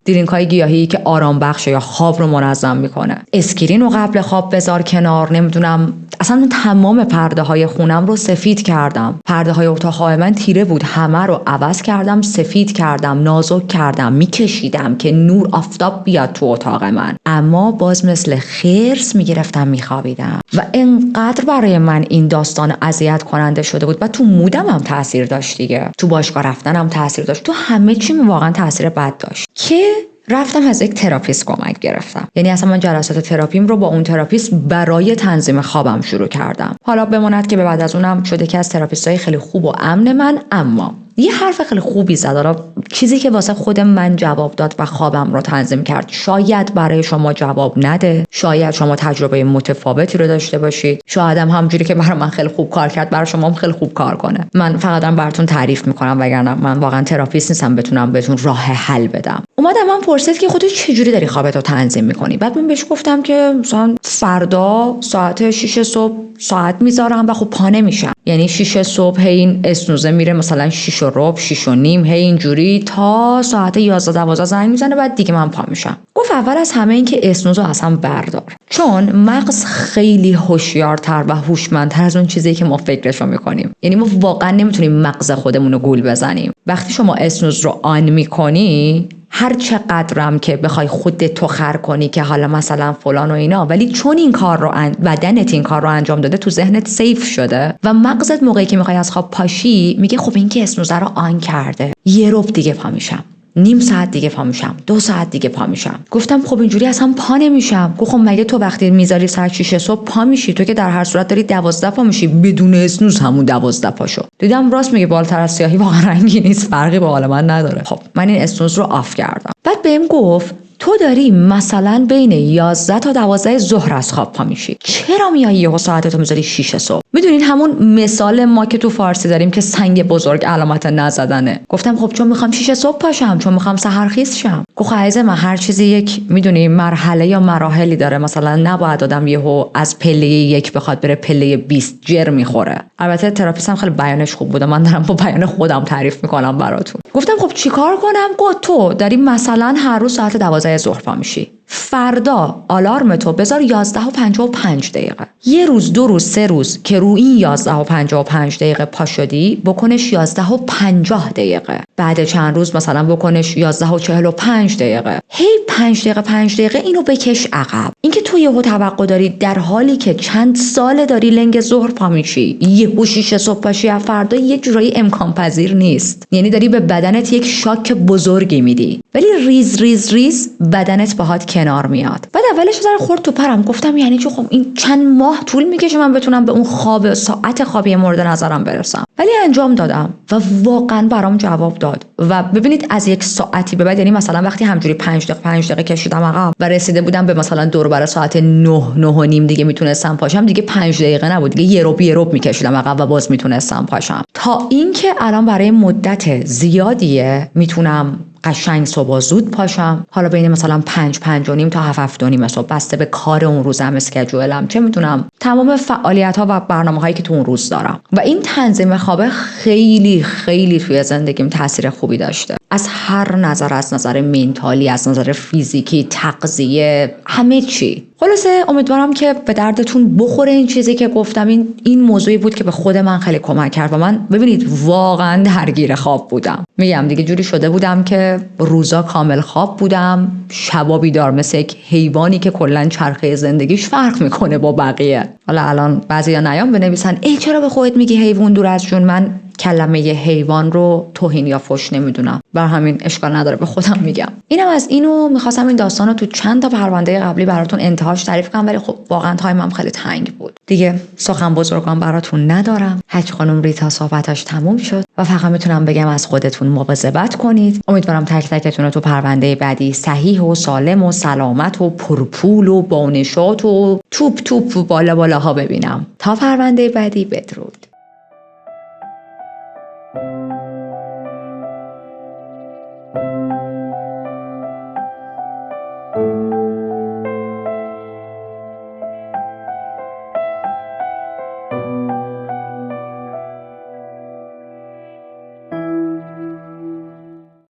درینکای گیاهی که آرام بخشه یا خواب رو منظم میکنه، اسکرین رو قبل خواب بذار کنار، نمیدونم اصلا تمام پرده های خونم رو سفید کردم. پرده های اتاق من تیره بود، همه رو عوض کردم، سفید کردم، نازک کردم، میکشیدم که نور آفتاب بیاد تو اتاق من، اما باز مثل خرس میگرفتم میخوابیدم. و اینقدر برای من این داستان اذیت کننده شده بود و تو مودم هم تاثیر داشت دیگه، تو باشگاه رفتنم تاثیر داشت، تو همه چیم واقعا تاثیر بد داشت که رفتم از یک تراپیست کمک گرفتم. یعنی اصلا من جلسات تراپیم رو با اون تراپیست برای تنظیم خوابم شروع کردم. حالا بماند که به بعد از اونم شده که از تراپیستای خیلی خوب و امن من، اما یه حرف خیلی خوبی زد، حالا چیزی که واسه خود من جواب داد و خوابم رو تنظیم کرد. شاید برای شما جواب نده، شاید شما تجربه متفاوتی رو داشته باشید، شاید هم همونجوری که برای من خیلی خوب کار کرد برای شما هم خیلی خوب کار کنه. من فقط براتون تعریف میکنم، وگرنه من واقعا تراپیست نیستم بتونم بهتون راه حل بدم. اومدم من پرسید که خودت چجوری داری خوابتو تنظیم میکنی؟ بعد من بهش گفتم که مثلا فردا ساعت 6 صبح ساعت میذارم و خب پا نمیشم. یعنی 6 صبح این اسنوزه میره مثلا 6 و ربع، 6 و نیم، اینجوری تا ساعت 11 12 زنگ میزنه، بعد دیگه من پا میشم. گفت اول از همه این که اسنوزو اصلا بردار، چون مغز خیلی هوشیارتر و هوشمندتر از اون چیزی که ما فکرشو میکنیم. یعنی ما واقعا نمیتونیم مغز خودمون رو گول بزنیم. وقتی شما اسنوز رو آن میکنی، هر چقدرم که بخوای خودت تو خر کنی که حالا مثلا فلان و اینا، ولی چون این کار رو بدنت این کار رو انجام داده، تو ذهنت سیف شده و مغزت موقعی که میخوای از خواب پاشی میگه خب این که اسنوزه رو آن کرده، یه ربع دیگه پا میشم، نیم ساعت دیگه پا میشم، 2 ساعت دیگه پا میشم. گفتم خب اینجوری اصلا پا نمیشم. گفت خب مگه تو وقتی میذاری ساعت 6 صبح پا میشی؟ تو که در هر صورت داری 12 پا میشی، بدون اسنوز همون 12 پاشو. دیدم راست میگه، بالاتر از سیاهی واقعا رنگی نیست، فرقی با حال من نداره. خب من این اسنوز رو آف کردم. بعد بهم گفت تو داری مثلا بین 11 تا 12 ظهر از خواب پا میشی، چرا میای یهو ساعتتو میذاری 6 صبح؟ میدونین همون مثال ما که تو فارسی داریم که سنگ بزرگ علامت نزدنه. گفتم خب چون میخوام 6 صبح پاشم، چون میخوام سحرخیز شم. گفت عزیز من هر چیزی یک میدونی مرحله یا مراحلی داره، مثلا نباید آدم یهو از پله 1 بخواد بره پله 20 جر میخوره. البته تراپیستم خیلی بیانش خوب بوده، من دارم با بیان خودم تعریف میکنم براتون. گفتم خب چیکار کنم؟ گفت تو داری مثلا هر روز ساعت 12 ظهر پا میشی، فردا آلارم تو بذار 11:55 دقیقه. یه روز، 2 روز، 3 روز که رو این 11:55 دقیقه پا شدی، بکنش 11:50 دقیقه. بعد چند روز مثلا بکنش 11:45 دقیقه. هی 5 دقیقه اینو بکش عقب. اینکه تو یهو توقع داری در حالی که چند سال داری لنگ ظهر پا میشی، یهو 6 صبح پاشی، فردا یه جورایی امکان پذیر نیست. یعنی داری به بدنت یک شاک بزرگی میدی، ولی ریز ریز ریز بدنت باهات کنار میاد. بعد اولش ذره خورد تو پرم، گفتم یعنی چه؟ خب این چند ماه طول میکشه من بتونم به اون خواب ساعت خوابی مورد نظرم برسم. ولی انجام دادم و واقعا برام جواب داد. و ببینید از 1 ساعتی به بعد، یعنی مثلا وقتی همجوری 5 دقیقه کشیدم عقب و رسیده بودم به مثلا دور بر ساعت 9 و نیم دیگه میتونستم پاشم، دیگه 5 دقیقه نبود، دیگه یه ربع میکشیدم عقب و باز میتونستم پاشم. تا اینکه الان برای مدت زیادیه میتونم قشنگ صبح زود پاشم، حالا بین مثلا 5 تا 7 صبح بسته به کار اون روزم، اسکیجولم، چه میدونم تمام فعالیت‌ها و برنامه‌هایی که تو اون روز دارم. و این تنظیم خواب خیلی خیلی توی زندگیم تاثیر خوبی داشته، از هر نظر، از نظر منتالی، از نظر فیزیکی، تغذیه، همه چی. خلاصه امیدوارم که به دردتون بخوره این چیزی که گفتم. این موضوعی بود که به خود من خیلی کمک کرد و من ببینید واقعا درگیر خواب بودم. میگم دیگه جوری شده بودم که روزا کامل خواب بودم، شبا بیدار، مثل یک حیوانی که کلا چرخه زندگیش فرق میکنه با بقیه. حالا الان بعضیا نیام بنویسن ای چرا به خودت میگی حیوان دور از جون. من کلمه حیوان رو توهین یا فحش نمیدونم، بر همین اشکال نداره به خودم میگم. اینم از اینو. میخواستم این داستان رو تو چند تا پرونده قبلی براتون انتهاش تعریف کنم، ولی خب واقعا تایمم خیلی تنگ بود دیگه. سخن بزرگان براتون ندارم. حج خانم ریتا صحبتاش تموم شد و فقط میتونم بگم از خودتون مواظبت کنید. امیدوارم تک تکتون رو تو پرونده بعدی صحیح و سالم و سلامت و پرپول و بانشات و توپ و بالاها ببینم. تا پرونده بعدی، بدرود.